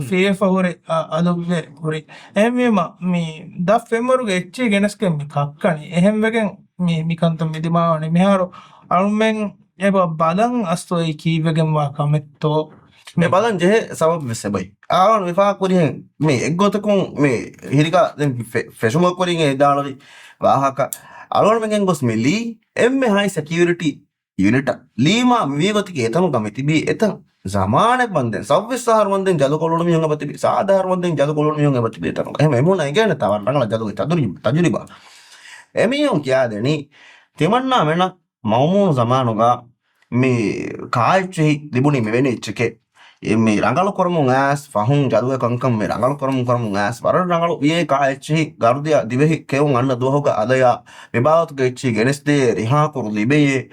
ෆියෆ හොරේ අලුවේ හොරි එමම මේ ද ෆෙම්වරුග එච්චි ගෙනස්කෙම කක්කනි එහෙම්වගෙන් මේ මිකන්තම් මිදිමාවන මෙහාරු අනුමෙන් එබ බලන් අස්තෝයි කීවගෙන් වා කමෙත්තෝ මේ බලන් ජෙහෙ සබබ් වෙසබයි ආවන් විපාක කුරියෙන් මේ එක්ගොතකුන් මේ හිරිකා දැන් ෆෙෂුමක් කුරියෙන් එදාලවි වාහක අලවන මෙන් ගොස් මේ ලී එම්මේ හයි සිකියුරිටි යුනිට ලීමා විවගතික එතන ගම තිබී එතන සමානක් වන්දෙන් සව්විස්සාර වන්දෙන් ජල කොළොණ මියුන් අපතිබි සාධාර වන්දෙන් ජල කොළොණ මියුන් අපතිබි එතන එහෙම එමුණ ඉගෙන තවන් රංගල ජල තජුරිබා එමියුන් කියා දෙනි තෙමන්නා මෙන්න මවමුණු සමානුගා මේ කාච්චෙහි තිබුණි මෙවැනි එච්චකේ මේ රඟලු කරමු ඈස් ෆහුන් ජලුව කංකම් මේ රඟලු කරමු ඈස් වර රඟලු වියේ කාච්චෙහි ගරුදියා දිවෙහි කෙවුන් අන්න දුවහක අදයා මෙබාවතු ගෙච්චි ගෙනස්දේ රිහා කුරු ලිබේ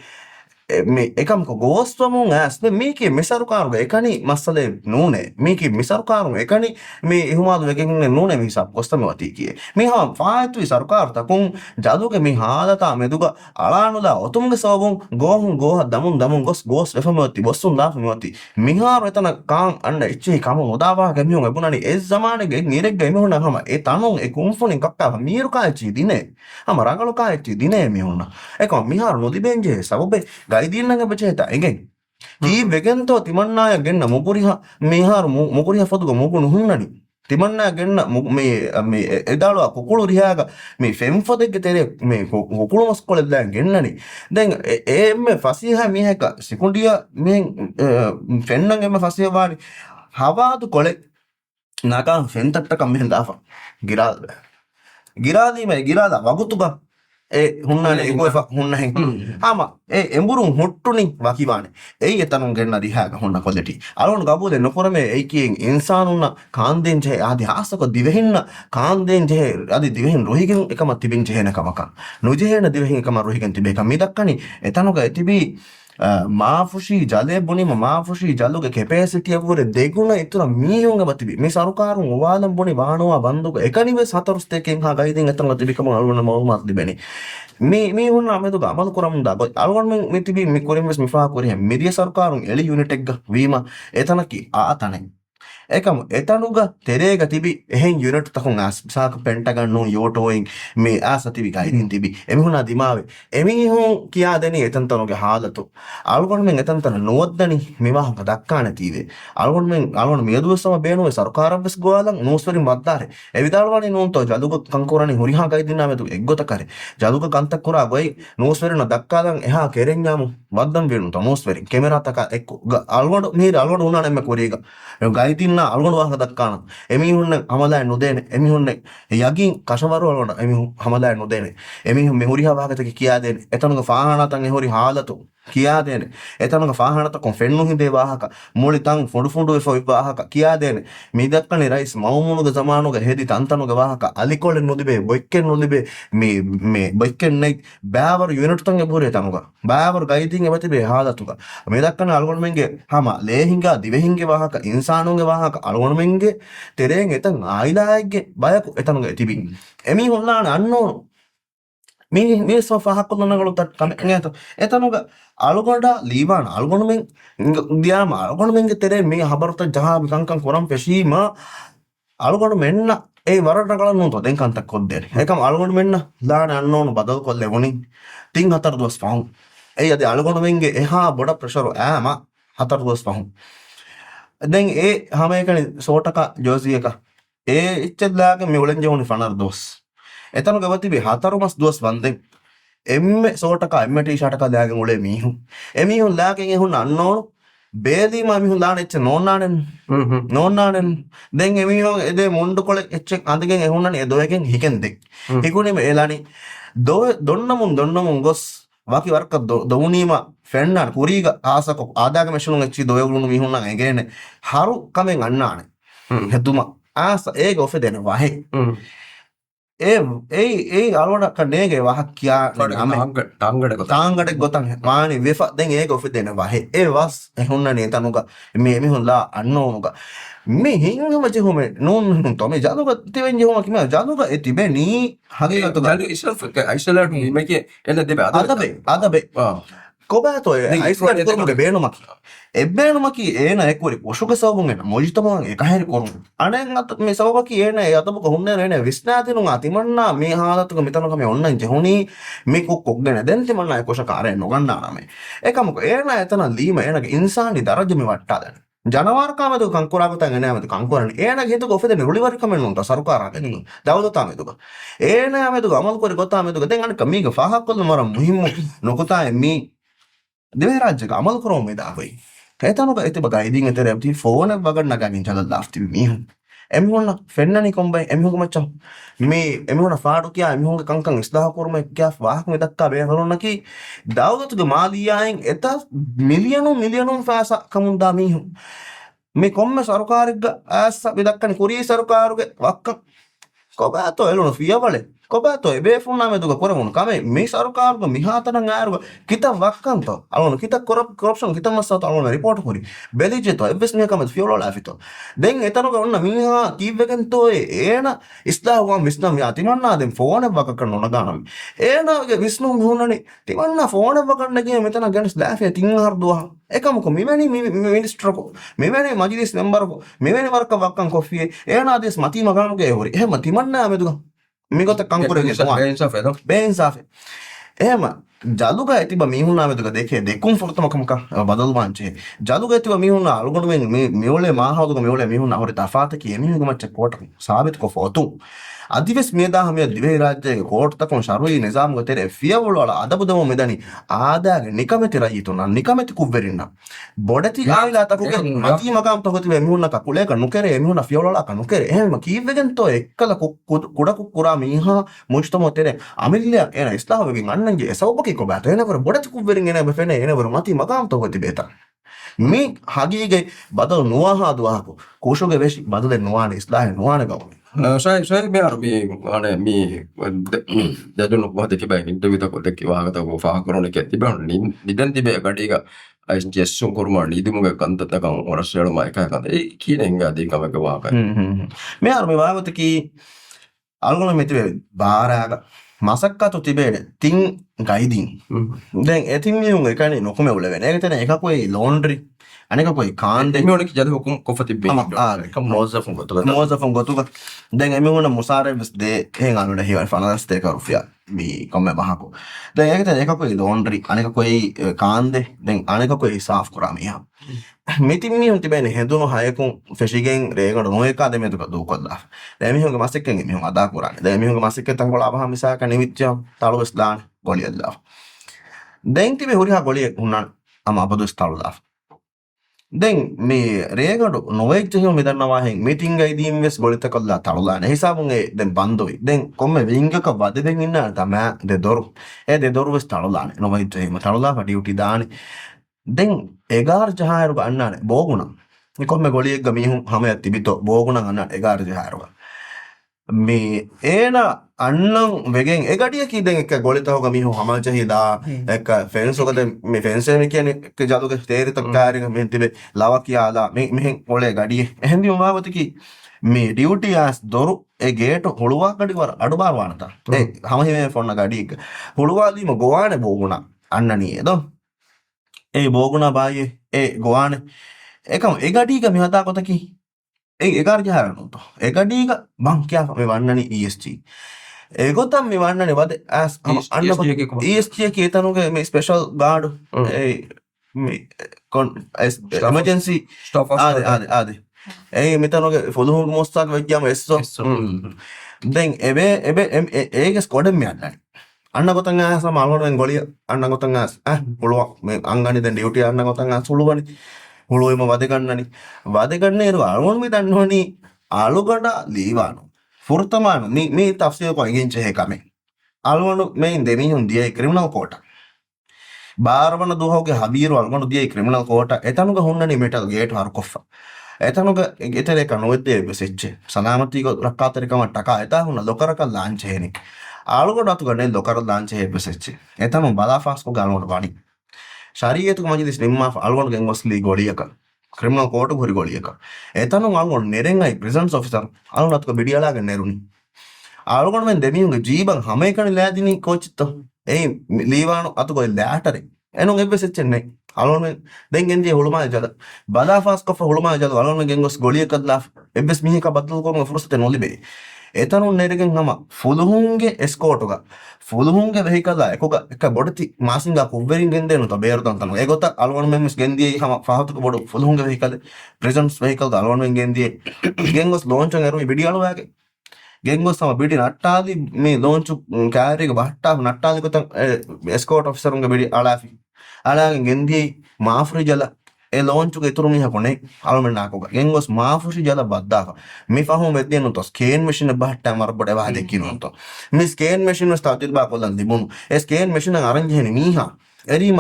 මේ එකම්ක ගෝස්වමුන් ඈස් මේකේ මෙසරුකාරුග එකනි මස්සලේ නූනේ මේකේ මිසරුකාරුග එකනි මේ එහුමාදු එකෙන් නූනේ මිසප් කොස්තම වති කියේ මේ හා ෆායතුයි සරුකාරු තකුන් ජදුගේ මේ හාදතා මෙදුග අලානුදා ඔතුම්ගේ සවබුන් ගෝහුන් ගෝහ දමුන් ගොස් ගෝස් එෆමවති බොස්සුන් දාෆමවති මිහාර එතන කාන් අන්න ඉච්චි කම නොදාවා ගැමියුන් එබුණනි ඒ සමානෙගේ නිරෙක් ගෙමිහුණ හම ඒ තනුන් ඒ කුම්ෆුනින් කක්කා මීරු කාච්චි දිනේ හම රංගලු කාච්චි දිනේ මිහුණ එකම මිහාර නොදිබෙන්ජේ සබබේ ගයිදින්නගේ බචේතා එගෙන් කී වෙගෙන්තෝ තිමන්නාය ගෙන්න මොකුරිහ මේහාර මොකුරිහ ෆදුග මොකුණු හුන්නනි තිමන්නා ගෙන්න මේ එදාලුවා කොකුළු රිහාග මේ ෆෙම් ෆදෙක්ගේ තෙරේ මේ කොකුළු මස් කොලෙ දැන් ගෙන්නනි දැන් එම්මේ ෆසිහ මිහක සිකුන්ඩිය මේ ෆෙන්නන් එම්මේ ෆසිහ වානි හවාදු කොලෙ නකන් ෆෙන් තට්ටකම් මෙහෙන් දාෆා ගිරාදී මේ ගිරාදා වගුතුගා ඒ හුන්නනේ ඒකෝ හුන්නහෙන් ආම ඒ එඹුරුන් හොට්ටුනි වකිවානේ එයි එතනුන් ගෙන්න දිහාග හොන්න කොලටි අලොන් ගබුදේ නොකරමේ එයි කියෙන් ඉන්සානුන්න කාන්දෙන් ජේ ආදි ආසක දිවෙහින්න කාන්දෙන් ජේ ආදි දිවෙහින් රොහිගෙන් එකම තිබින් ජේන කමක නොජේන දිවෙහින් එකම රොහිගෙන් තිබේක මේ දක්කනි එතනුග තිබි ಮಾಫುಶಿ ಜಲೆ ಬುಣಿಮ ಮಾಫುಶಿ ಜಲುಗೆ ಕೆಪಾಸಿಟಿ ಅವುರೆ ದೆಗುಣ ಇತುನ ಮೀಹುಂಗ ಬತಿಬಿ ಮಿ ಸರ್ಕಾರು ಒವಾಲಂ ಬುಣಿ ಬಾಣುವ ಬಂದುಗ ಎಕನಿವೆ ಸತರುಸ್ತೆಕೆಂ ಹಾ ಗೈದಿಂ ಎತನ ತಿಬಿಕಮ ಅಳುನ ಮೌಮಾತ್ ದಿಬೆನಿ ಮೀ ಹುಣ್ಣ ಅಮೆದುಗ ಅಮಲು ಕುರಮುಂದ ಅಳುಗೊಂಡು ಮಿತಿಬಿ ಮಿ ಕುರಿಮೆಸ್ ಮಿಫಾ ಕುರಿ ಮಿರಿಯ ಸರ್ಕಾರು ಎಳಿ ಯೂನಿಟೆಗ್ಗ ವೀಮ ಎತನಕಿ ಆತನೆ එකම එතනුග තෙරේග තිබි එහෙන් යුනිට් තකුන් ආසාක පෙන්ටගන් නු යෝටෝයින් මේ ආසතිවි ගයිදින් තිබි එමිහුණා දිමාවේ එමිහුන් කියා දෙනි එතන්තනුගේ ಹಾಲತು අල්ගොන් මෙන් එතන්තන නොවද්දනි මෙවහක දක්කා නැතිවේ අල්ගොන් මියදුවසම බේනුවේ ಸರ್ಕಾರබස් ගෝලන් නෝස්වරි මද්දාරේ එවිදාල්වනි නෝන්තෝ ජදුග ಕಂಕುරණි ಹುರಿಹා ගයිදිනා මෙතු එග්ගොත කරේ ජදුග ಕಂತ ಕುರಾ ගොයි නෝස්වරින දක්කාලන් එහා කෙරෙන්යාමු වද්දම් වෙනු තනෝස්වරි කැමරා තක එක්ක අල්ගොන් මීර අල්ගොන් උනා නැම්ම කොරීග ගයිදින් අල්ගොඩ වාහක දක්කාන එමිහුන්න හමදාය නොදේන එමිහුන්න යගින් කශවරු අල්ගොඩ එමිහු හමදාය නොදේන එමිහු මෙහුරිහා වාහකතක කියා දෙන එතනුග ෆාහනතන් එහුරි ಹಾಲತು කියා දෙන එතනුග ෆාහනතකොන් ෆෙන්නු හිදේ වාහක මූලි තන් ෆොඩු ෆොඩු එෆොයි වාහක කියා දෙන මිදක්කනේ රයිස් මවමුනුග සමානුග හෙදි තන්තනුග වාහක අලිකොල නොදිබේ බොයික්කෙන් නොදිබේ මේ බොයික්කෙන් නෙයි බෑවර යුනිට් තන් එබුරේ තනුග බෑවර ගයිදින් එවතිබේ ಹಾಲතුග මිදක්කන අල්ගොඩ මෙන්ගේ හම ලේහිංගා දිවෙහිංගේ වාහක ඉන්සානුගේ වාහක අල්ගොඩ මෙන්ගේ තෙරෙන් එතන් ආයිලායගේ බයකු එතනුග තිබි එමි හොල්ලාන අන්නෝ මේ සොෆහක්කොන්නගලු තත් කමෙන්ගත එතනුග අල්ගොඩ ලීවාන අල්ගොඩ මෙන් දියාම අල්ගොඩ මෙන්ගේ තෙරේ මේ හබරත ජහාබි කංකන් කොරම් පෙශීම අල්ගොඩ මෙන්න ඒ වරටකලන් නොතෝ දෙන් කන්තක් කොද්දේ එකම අල්ගොඩ මෙන්න දාන අන්නෝන බදල් කොල්ලේ වුණි තින් හතර දවස් පහු ඒ අද අල්ගොඩ මෙන්ගේ එහා බොඩ ප්‍රෙෂර් ඈම හතර දවස් පහු දැන් ඒ හැම එකනේ සෝටක ජෝසි එක ඒ ඉච්චලාගේ මෙවලෙන් ජෝනි ෆනර් දොස් එතන ගවතිබේ හතර මස් දොස් වන්දෙන් එම්මෙ සෝටක එම්මෙ ටීෂර්ට් එක දාගෙන උලේ මීහු එමීහු ලාගෙන් එහුන් අන්නෝන බේදීම මිහු දාන එච්ච නෝන්නානෙන් දැන් එමීහු එදේ මුණ්ඩු කොල එච්ච අඳගෙන් එහුන්නනේ ඒ දොයකින් හිකෙන් දෙක් හිකුනේ මේලානි දොන්නමුන් ගොස් වාකි වර්ක දොවුනීම ෆෙන්නාන කුරීග ආසක ආදාග මෙෂනුන් එච්චි දොයවුණු මිහුන්නන් එගේනේ හරු කමෙන් අන්නානේ හෙතුම ආස ඒක ඔෆේ දෙන වහේ ඒ අලුවට කන්නේගේ වහක් කියා තාංගඩ ගොතන් මානි වෙෆ දැන් ඒක ඔෆේ දෙන වහේ ඒ වස් එහුන්නනේ තනුග මේ මිහුන්ලා අන්නෝනුග මේ හිංගම ජෙහොම නෝන් තොමේ ජාදුග තෙවෙන් ජෙහොම කිම ජාදුග එතිබේ නී හගේගත ජාදු ඉස්සල්ෆ අයිසලට් මේකේ එන්න දෙබ අදබේ කොබෑතෝ අයිස්ලට් කොරුමුගේ බේනුමකි එබ්බේනුමකි ඒන එක්වරි පොෂුක සවුන්ගෙන මොජිතමන් එකහැරි කොරුමු අනෙන් අත මේ සවකි ඒන යතබක හුන්නේ නේ විස්නාතිනු අතිමන්නා මේ හාලතුක මෙතනක මේ ඔන්නන් ජෙහුනි මේ කොක්ගෙන දැන් තිමන්නා කොෂකාරය නොගන්නා මේ එකමක ඒන එතන ලීම ඒනක ඉන්සානි දරජ මේ වට්ටාදන ಜನವಾರಕಾಮೆದು ಕಂಕುರಾಗುತ್ತಾಗ ಏನಾಮದು ಕಂಕುರಣ ಏನಾಗ ಹಿಂದಕ್ಕೆ ಒಫೆದೆ ಉಳಿವರಿ ಕಮೆಂಟ್ ಉಂಟು ಸರ್ಕಾರ ದವದತಾಮೆದುಗ ಏನಾಮೆದುಗ ಅಮಲ್ ಕೊರಿ ಗೊತ್ತಾಮೆದುಗ ದೆಂಗಣ ಕಮ್ಮಿಗ ಫಾಹಕೊಲ್ ಮರ ಮುಹಿಮ್ಮು ನೊಕುತಾ ಮೀ දෙවේ රාජ්‍යක අමල් කරෝම දාවයි කේතනක එතිබ ගයිදින් එතර ඇති ෆෝන වගන්න නගමින් චල ලාස්ති මිහුන් එමිහුන්න ෆෙන්නනි කොම්බයි එමිහුග මච්චම් මේ එමිහුන ෆාඩු කියා එමිහුග කංකං ඉස්ලාහ කරම කියා වාහක මෙදක්කා බේහරොන්නකි දාවදතුග මාලියායෙන් එත මිලියනුම් ෆාස කමුන්දා මිහුන් මේ කොම්ම සරකාරිග්ග ආස්ස වෙදක්කනි කුරී සරකාරුගේ වක්ක කොබෑතෝ එළුණු ෆියවලේ කොබෑතෝ එබේ ෆුන්නා මෙදුග කොරමුණු කමේ මේ සරකාරුග මිහාතනන් ආරුග කිත වක්කන්තෝ අලුණු කිත කොරප්ෂන් කිත මස්සත අලුණු රිපෝට් කොරි බෙලිජෙතෝ එබ්ස් නිකම ෆියවල ලාෆිතෝ දැන් එතනක ඔන්න මිහා කීවෙකන්තෝ ඒන ඉස්ලාහුවා විස්නම් යතිමන්නා දැන් ෆෝන් එක වක කරන නගානම් ඒනගේ විස්නු මිහුණනි තිමන්නා ෆෝන් එක වකන්න ගිය මෙතන ගන්ස් ලාෆිය තින් හර්දුවා එකමක මෙවැනි මිනිස්ට්‍රකෝ මෙවැනි මජලිස් මෙම්බරකෝ මෙවැනි වර්ක වක්කන් කොෆියේ ඒනාදේස් මති මගාමුගේ හොරි එහෙම තිමන්නා මෙදුග මිගොත ಕಂಕುරගේ බේන්සාෆේ එහෙම ජලුග ඇතිබ මිහුන්නා මෙදුග දෙකේ දෙකුම් ෆොර්තමකමක බදල් වාංචේ ජලුග ඇතිබ මිහුන්නා අලුගොඩ මෙන් මෙවලේ මාහවදුග මෙවලේ මිහුන්නා හොරි තෆාත කී මිහුග මච්ච කොට සාබිත් කො ෆොතු අදිවස් මේදා හමිය දිවේ රාජ්‍යයේ කෝට් තකොන් ශරුයි නිසාම් ගතේ ෆියවල වල අදබුදම මෙදනි ආදාගේ නිකමෙති රජිතුන නිකමෙති කුබ්බෙරින්න බොඩති ගාවිලා තකුගේ මති මකම් තකොති මෙමුන්න කකුලේක නුකරේ එමුන්න ෆියවල වල කනුකරේ එහෙම කීවෙගෙන් තෝ එක්කල කුඩ කුරා මීහා මුජ්තම තෙරේ අමිල්ලිය එන ඉස්ලාහවගෙන් අන්නන්ගේ එසවබකි කොබත එනවර බොඩති කුබ්බෙරින් එන බෙෆෙනේ එනවර මති මකම් තකොති බේතා මේ හගීගේ බදල් නොවහා දුවහකෝ කෝෂෝගේ වෙෂි බදලෙන් නොවාන ඉස්ලාහේ නොවාන ගවනේ Saya biar ane jadun buat teki baik itu kita kok teki wah kata gua fah kono leket tiba ni dan tiba kadi ka ais jesung kurma ni itu mungkin kan tata kang orang sel mai ka kan kini enggak di kama ke wah kan මෙයාර මේ වාගතකි අල්ගොන මෙතිවේ බාරෑග මසක්කතු තිබේන තින් ගයිදින් දැන් ඇතින් මියුන් එකනේ නොකම උල වෙන එක තැන එකකුයි ලෝන්ඩරි අනෙකකුයි කාන්දෙ එමෝනක ජද හුකුම් කොෆති බේ මොසෆුන් ගොතුක මෝසෆන් ගොතුක දැන් එමිහුන මුසාරෙ වෙස් දේ හෙන් අනුඩ හිවල් ෆනස් තේක රුෆියා මේ කොම්ම බහකෝ දැන් ඒක තැන එකකුයි ලෝන්ඩරි අනෙකකුයි කාන්දෙ දැන් අනෙකකුයි සාෆ් කරා මියා මෙතින් මිහුන් තිබෙන හෙදුණු හයකුන් ෆෙෂිගෙන් රේගඩ නොයකා දෙමෙතුක දූකොල්ලා දැන් මිහුන්ගේ මස්සෙක්ගෙන් මිහුන් අදා කරන්නේ දැන් මිහුන්ගේ මස්සෙක්ගෙන් තංගොල අබහම මිසාක නිවිච්චා තලුස් දාන ගොලියල්ලා දැන් තිබේ හොරිහා ගොලිය උන්නා අම අපදුස් තලුලා දැන් මේ රේගඩ නොවෙච්ච හිම මෙදන්නවා හෙන් මීටින් ගයිදීම් වෙස් ගොලිත කොල්ලා තලුලා නේ හිසාබුන්ගේ දැන් බන්දොයි දැන් කොම්ම විංගක වදෙන් ඉන්න තමයි දෙදොරු ඒ දෙදොරු වෙස් තලුලා නේ නොවෙච්ච හිම තලුලා ඩියුටි දානේ දැන් එගාර ජහායරුග අන්නානේ බෝගුණ කොම්ම ගොලියෙක්ග මිහුන් හැම තිබිතෝ බෝගුණ අන්න එගාර ජහායරුග මේ ඒන අන්නම් වෙගෙන් එගඩිය කී දැන් එක ගොලිතවක මිහුන් හැම ජහිදා එක ෆෙන්ස් ඔකද මේ ෆෙන්ස් එක කියන්නේ එක ජලුක තේරිත කාරික මෙන් තිබේ ලව කියාලා මේ මෙහෙන් ඔලේ ගඩිය එහෙන්දි උමාවත කී මේ ඩියුටි ආස් දොරු ඒ ගේට හොළුවා කඩි වර අඩුබාර වණත ඒ හැම හිමේ ෆොන්න ගඩියක හොළුවාදීම ගෝවානේ බෝගුණ අන්න නේද ඒ බෝගුණ බායේ ඒ ගෝවානේ එකම ඒ ගඩියක මෙහතා කොතකි ඒ එගාර ජහරනොත ඒ ගඩියක බංකියා මේ වන්නනි ESG ඒගොතම් මේ වන්නනේ වද ඇස් අන්න ESG කේතනුගේ මේ ස්පෙෂල් ගාඩ් ඒ මේ එමර්ජන්සි stop ආද ඒ මෙතනගේ ෆොදුහු මොස්තාක වෙච්චාම එස්සෝ දැන් එබේ ඒක ස්කොඩම් යන්නයි අන්න ගොතන් ආස මාළොරෙන් ගොලිය අන්න ගොතන් ආස පුළුව මේ අංගනි දැන් ඩියුටි අන්න ගොතන් ආස උළුවනි උළුවෙම වද ගන්නනි වද ගන්නේ ඒ අලුවන් මේ දන්නවනි ආලුගඩ ලීවානු ෆුර්තමාන මේ තෆ්සීර් को इंगिंच है कमे आलवनु में देमी हुन दिए क्रिमिनल कोर्ट बारवन दुहोगे हबीरो आलवनु दिए क्रिमिनल कोर्ट एतनुग हुन्ननि मेटल गेट हर कोफ एतनुग एतरे कनोते बेसेच्चे सलामती को रक्कातरिकम टका एता हुन लोकरक लांच हेनि आलुगड अतुगने लोकर लांच हे बेसेच्चे एतनु बालाफास को गालवड बाणी शरीयत को मजिदिस निम्मा आलवनु गेंगोस्ली गोलियक क्रिमिनल कोर्ट घुरी गोलियक एतनु आलवनु नेरेंगई प्रिजन्स ऑफिसर आलवनु अतुग बिडियालागे नेरुनि आलुगड में देमियुगे जीवन हमेकनि लෑදිනි कोचित्तो ए लीवानु अतुग लෑටරේ එනොන් එබ්බෙසෙච්චෙන්නේ අලුවන් දැන් ගෙන්දී හොළුමාය ජල බදාෆාස් කොෆ හොළුමාය ජල අලුවන් ගෙන්ගොස් ගොලියකදලා එබ්බෙස් මිහික බද්දල් කොම ෆුර්සතේ නොලිබේ එතනුන් නෙරගෙන් නම ෆුලුහුන්ගේ එස්කෝටුග ෆුලුහුන්ගේ වෙහිකලා එකක එක බොඩති මාසින්ගා කුවෙරින් ගෙන්දේනු තබේරතන් තන ඒගොත අලුවන් මෙම්ස් ගෙන්දී හම ෆහතුක බොඩ ෆුලුහුන්ගේ වෙහිකල ප්‍රෙසන්ස් වෙහිකල් අලුවන් මෙන් ගෙන්දී ගෙන්ගොස් ලොන්ච් එක එරුයි විඩියලු වාගේ ගෙන්ගොස් තම බිඩි නට්ටාදි මේ ලොන්ච් කෑරික බහට්ටා නට්ටාදි කොත එස්කෝට් ඔෆිසර් උන්ගේ බිඩි අලාෆි අලාගෙන් ගෙන්දී මාෆ්රි ජල ඒ ලොන්ච් එක ඉතුරු මිහ කොනේ අලුමෙන් නාකෝග ගෙන්ගොස් මාෆ්රි ජල බද්දාක මේ ෆහුම් වෙද්දෙනු තොස් ස්කෑන් මැෂින් බහට්ටා මර බඩ වා දෙකිනොන්තෝ මේ ස්කෑන් මැෂින් වස්ත අතිල් බා කොල්ලන් දිමුණු ඒ ස්කෑන් මැෂින් අරන් ජෙහෙනි මීහා එරීම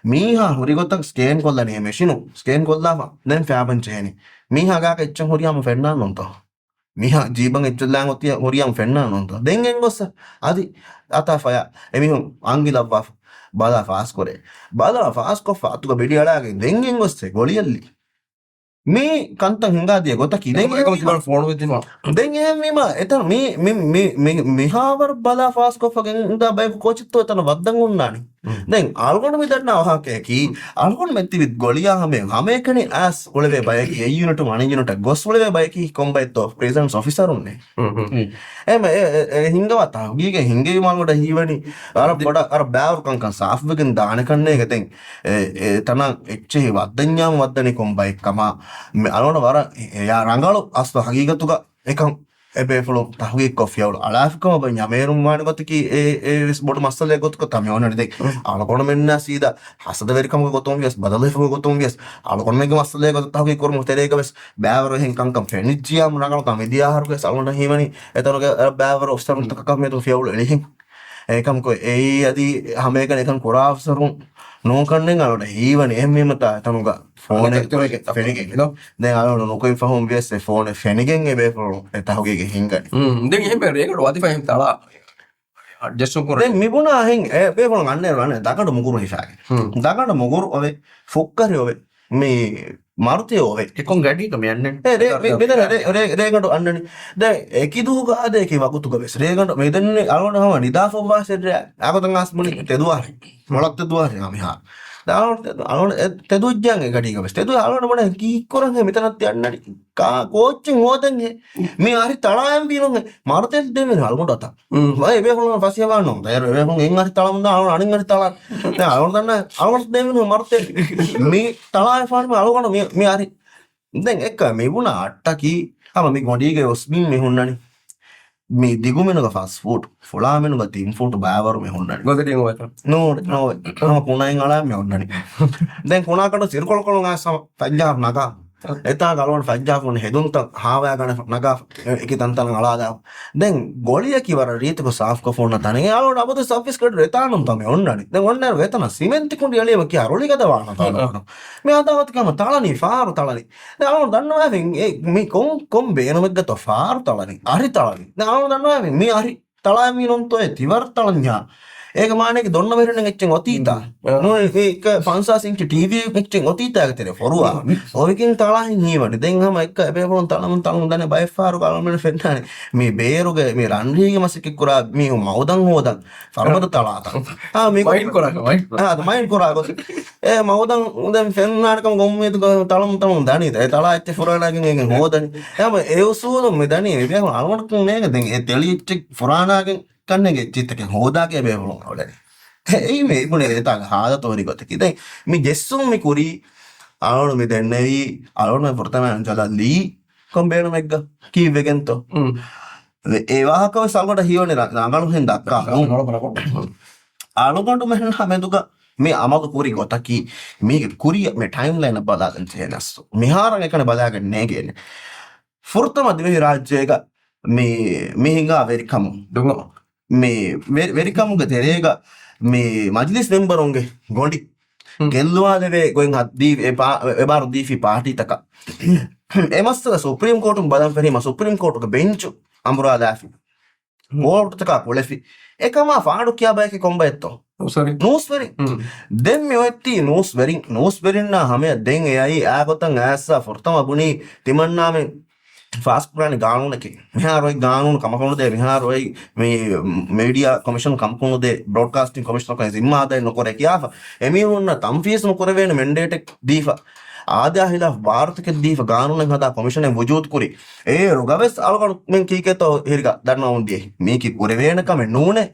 මීහා හොරිගොතක් ස්කෑන් කොල්ලන් මේ මැෂිනු ස්කෑන් කොල්ලාවා දැන් ෆෑබන් ජෙහෙනි මීහා ගාක එච්චන් හොරියාම ෆෙන්නා නොන්තෝ මීහා ජීබන් එච්චල්ලාන් ඔතිය හොරියාම ෆෙන්නා නොන්තෝ දැන් ගෙන්ගොස් අදි අතෆය එමිහුන් අංගිලව්වා बाला फास करे बाला फास को फातु का बेडी अड़ा के देंगे उससे गोलियल्ली मी कंत हिंगा दिए गोता की देंगे එකම තිබුණ ෆෝන් වෙද්දී देंगे मीमा एतन मी मिहावर बाला फास को फගෙන් උදා බයි කොචිත්තෝ එතන වද්දන් උන්නානි දැන් ආල්ගොන මෙදන්න අවහකේ කි ආල්ගොන මෙත්ති විත් ගොලියා හැම එකනේ ඇස් ඔලවේ බයකි ඒ යුනිට් මන යුනිට් ගොස් ඔලවේ බයකි කොම්බයිතෝ ප්‍රෙසන්ස් ඔෆිසර් උන්නේ එම හිංගවත ගීගේ හිංගේ මාල්ගොඩ හීවනි අර පොඩ අර බෑවර් කංකන් සාෆ් වෙගෙන් දාන කන්නේ එකෙන් තන එච්චේ වද්දන්යාම වද්දනේ කොම්බයි කම අලවන වර යා රංගලු අස්ව හගීගතුක එකම් එබේ ෆලෝ තහුගේ කොෆියවල අලාෆිකම බය යමේරුම් මානගතකි ඒ බොඩ මස්සලේ ගොතක තමයි ඕනනේ දෙක අලකොණ මෙන්න සීදා හසද වෙරිකම ගොතොම් වියස් බදලෙෆම ගොතොම් වියස් අලකොණ මේක මස්සලේ ගොත තහුගේ කොරමු තෙරේක වෙස් බෑවර හෙන් කංකම් ෆෙනිජ්ජියාම නගල තම විදියාහරුගේ සලොන හීමනි එතනක බෑවර ඔෆ්සර් තක කම මේ තෝ ෆියවල එලිහින් ඒකම් කො ඒ යදි හැම එක එකන් කොරා ඔෆ්සරුන් නෝකන්නෙන් අලුට හීවන එහෙම තනුග ෆෝන ෆෙනිගෙන් දැන් අලුට නොකයි ෆහම් වෙස්සේ ෆෝන ෆෙනිගෙන් ඒ බේෆලු එතහුගේ හිංග දැන් එහෙම රේකට වදිෆා එහෙම තලා අඩ්ජස්ට් කරලා දැන් මිබුණා හින් ඒ බේෆලු අන්නේ වනේ දකට මුගුරු හිසාගේ දකට මුගුරු ඔවේ ෆොක්කරි ඔවේ මේ මරුතය ඔවේ එකකොන් ගැඩිකම යන්න රේගට අන්නන ද එකදූ ගාදයක වකුතුක වෙස් රේගට මෙදන්නේ අලුවන හම නිදාෆෝ වාසෙට ආගතන් ආස්මනි තෙදවා මොලක් තෙදවා මිහා අලුන තෙදුජ්ජන්ගේ ගඩික වෙස් තෙදු අලුවන මට කීකොරන් මෙතනත් යන්නට කෝච්චින් හෝදන්ගේ මේ හරි තලායම් බීලොන් මරුතෙත් දෙවෙන අලුමුට අත මම එබේහොන පස්සේ වන්නෝ දැන් එබේහොන එන් හරි තලම් දා අලුන අනින් හරි තලා දැන් අලුන දන්න අලුන දෙවෙන මරුතෙත් මේ තලාය ෆාර්ම අලුන මේ හරි දැන් එක මේ වුණ අට්ටකි අම මේ ගොඩිගේ ඔස්මින් මේ හොන්නනි මේ දිගුමෙනුග ෆාස්ට් ෆුඩ් ෆොලාමෙනුග තින් ෆුඩ් බෑවරු මේ හොන්නනි ගොඩින් ඔය නෝ කුණයින් අලා මේ හොන්නනි දැන් කුණාකට සිරකොල කොලන් ආසම පජ්ජාව නගා එතා ගලවන පජ්ජාවුන් හෙදුන්ත හාවෑ ගන නගා එක තන්තන අලාදාව දැන් ගොලිය කිවර රීතක සාෆ්ක ෆෝන තනේ යාලුවට අපද සර්විස් කඩ රෙතානම් තමයි ඔන්නනි දැන් ඔන්න වෙතන සිමෙන්ති කුණ්ඩි එළියම කිය රොලි ගදවාන තාලන මේ අදාවත්කම තාලනි ෆාරු තාලනි දැන් අලුන් දන්නවා මේ කොම් බේනමෙක් ගත ෆාරු තාලනි හරි තාලනි දැන් අලුන් දන්නවා මේ හරි තලාමි නොන්තෝ තිවර තලන්යා ඒක මානෙක දොන්න වෙරෙන් එච්චෙන් ඔතීතා නෝ ඒක 500 ඉන්ච් ටීවී එච්චෙන් ඔතීතා ගතේ ෆොරුවා ඔයකින් තලාහින් නීවනේ දැන් හැම එක එබේපොන් තලමුන් දන්නේ බයිෆාරු කලමෙන් ෆෙන්නානේ මේ බේරුගේ මේ රන්රීගේ මසික කුරා මේ මවදන් හොදන් ෆර්මද තලාත මේ මයින් කරා මයින් කරා ගොස් ඒ මවදන් දැන් ෆෙන්නාරකම ගොම්මේතු තලමුන් දන්නේ ඒ තලා එච්ච ෆොරානාගෙන් ඒක හොදන්නේ හැම ඒ උසුවල මේ දන්නේ එබේ අලුවට මේක දැන් ඒ තෙලිච්ච ෆොරානාගෙන් කන්නගේ චිත්තකෙන් හෝදාගේ බේවලුන් අවලනේ ඒ මේ මුනේ එතන හාද තෝරි ගොතකි දැන් මේ ජෙස්සුම් මේ කුරි අලුණ මේ දෙන්නේවි අලුණ ප්‍රථම අංජලලි කොම්බේන මෙග්ග කීවෙගෙන්තෝ ඒ වාහකව සල්කට හියෝනේ නගලු හෙන් දක්කා අලුගොඬු මෙන්න හැමදුක මේ අමතු කුරි ගොතකි මේ කුරිය මේ ටයිම් ලයින් බදාගෙන තියෙනස්සු මිහාරන් එකනේ බදාගෙන නෑ කියන්නේ ෆුර්තම දිවි රාජ්‍යයක මේ හිඟා වෙරිකමු දුංගම මේ වෙරිකමුග තෙරේග මේ මජ්ලිස් මෙම්බරුන්ගේ ගොඩි ගෙල්ලවාදවේ ගොයින් හද්දී එබාරු දීෆි පාටිතක එමස්තක සුප්‍රීම් කෝටුම් බදම් පෙරීම සුප්‍රීම් කෝටුක බෙන්චු අමුරාදාෆි කෝටුතක කොලෙෆි එකම ෆාඩු කියා බයක කොම්බ එත්තෝ නූස්වරින් දෙම් මෙවත්ති නූස්වරින්න හමය දෙන් එයයි ආගොතන් ඇස්සා ෆොර්තම බුණී තිමන්නාමෙන් ෆාස්ට් පුරාණි ගානුනකි මෙහාරොයි ගානුන කමකොනුදේ මෙහාරොයි මේ මීඩියා කොමිෂන් කම්පුනුදේ බ්‍රෝඩ්කාස්ටිං කොමිෂන් කයි zimmada නොකර කියාව එමිහුන්න තම්ෆීස් නොකර වෙන මෙන්ඩේට් දීෆා ආදාහිලා ಭಾರತಕ್ಕೆ දීෆ ගානුනෙන් හදා කොමිෂනෙන් වජූද් කුරි ඒ රුගවෙස් අලකණු මෙන් කීකේතෝ හිරිගා දන්නවා උන්දී මේකි කුර වේනකම නූනේ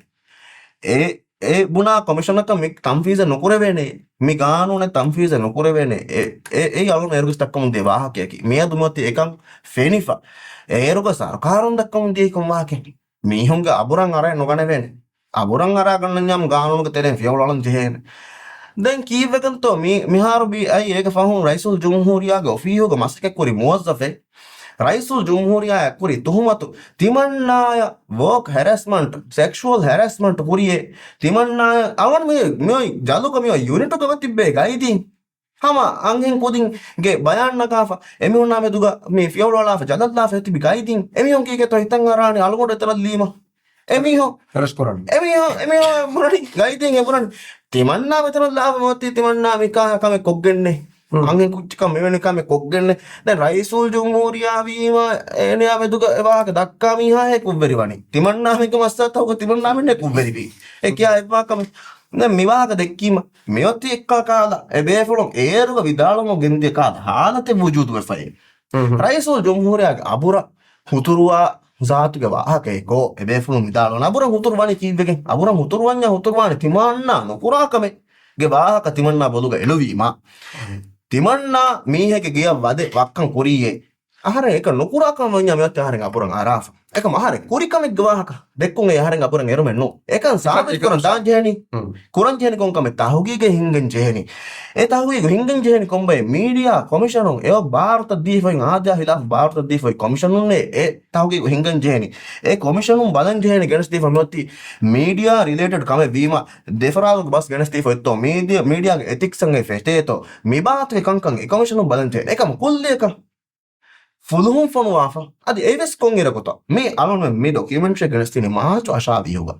ඒ බුණා කොමිෂනක මේ තම්ෆීස නොකර වෙන්නේ මේ ගානුනේ තම්ෆීස නොකර වෙන්නේ ඒ අලුන එරුගස් දක්කම දේ වාහකයකි මේ දුමති එකම් ෆෙනිෆා ඒරුග සරකාරුන් දක්කම දේ කොමාකේ මීහුන්ගේ අබුරන් අරය නොගන වෙන්නේ අබුරන් අරා ගන්න යම් ගානුනක තෙරෙන් ෆියවලන් ජෙහෙන දැන් කීවකන්තෝ මිහාරු බි අයි ඒක ෆහුන් රයිසුල් ජුම්හූරියාගේ ඔෆියෝග මස්කෙක් කුරි මුවස්සෆේ රයිසුල් ජුම්හූරියා කුරි තුහමතු තිමන්නාය වර්ක් හැරස්මන්ට් සෙක්ෂුවල් හැරස්මන්ට් පුරියේ තිමන්නාය අවන් මේ ජලුක මේ යුනිට් එක තිබ්බේ ගයිදින් හම අංගෙන් පොදින් ගේ බයන්නකාෆ එමිහුන්නා මෙදුග මේ ෆියවලාෆ ජලල්ලාෆ තිබි ගයිදින් එමිහුන් කීකේතෝ හිතන් අරානි අලුගොඩ එතන ලීම එමිහුන් රෙස්ටොරන්ට් එමිහුන් මුරණි ගයිදින් එමුරණි තිමන්නා මෙතන ලාභ මොති තිමන්නා මිකා කම කොග්ගෙන්නේ අංගෙන් කුච්චකම මෙවැනිකම කොග්ගෙන්නේ දැන් රයිසුල් ජුම්හූරියා වීම එනේ මෙදුක එවාක දක්කා මීහාය කුබ්බරි වනි තිමන්නා මේක මස්සතවක තිමන්නා මෙන්නේ කුබ්බරි වි ඒ කියා එවාකම දැන් මෙවාක දෙක්කීම මෙයොත් එක්කා කාලා එබේෆලොන් ඒරුව විදාලම ගෙන්දේ කාලා හාලතේ වුජුදු වෙෆයි රයිසුල් ජුම්හූරියාගේ අබුර හුතුරුවා zaatuge waahake ko ebefunu midalo nabura huturwani kibegen abura huturwani timanna nukurakame ge waahaka timanna boduga eluvima timanna miheke giya wade wakkan kuriye ahare eka nukura kama nya me ahare ngapurang arafa eka mahare kuri kame gwahaka dekkun e ahare ngapurang erumen no ekan sabe kuran dan jehni kuran jehni kon kame tahugi ge hingen jehni e tahugi ge hingen jehni kon bay media commission on e bharata difai aadya hilaf bharata difai commission on e tahugi ge hingen jehni e commission on badan jehni genes difai moti media related kame vima defarago bas genes difai to media ge ethics ang e fete to mibat ge kankan e commission on badan jehni ekam kulle ka fulhum fonu afa adi eves kon irakota me alon me documentary genes tini macho ashabi hoga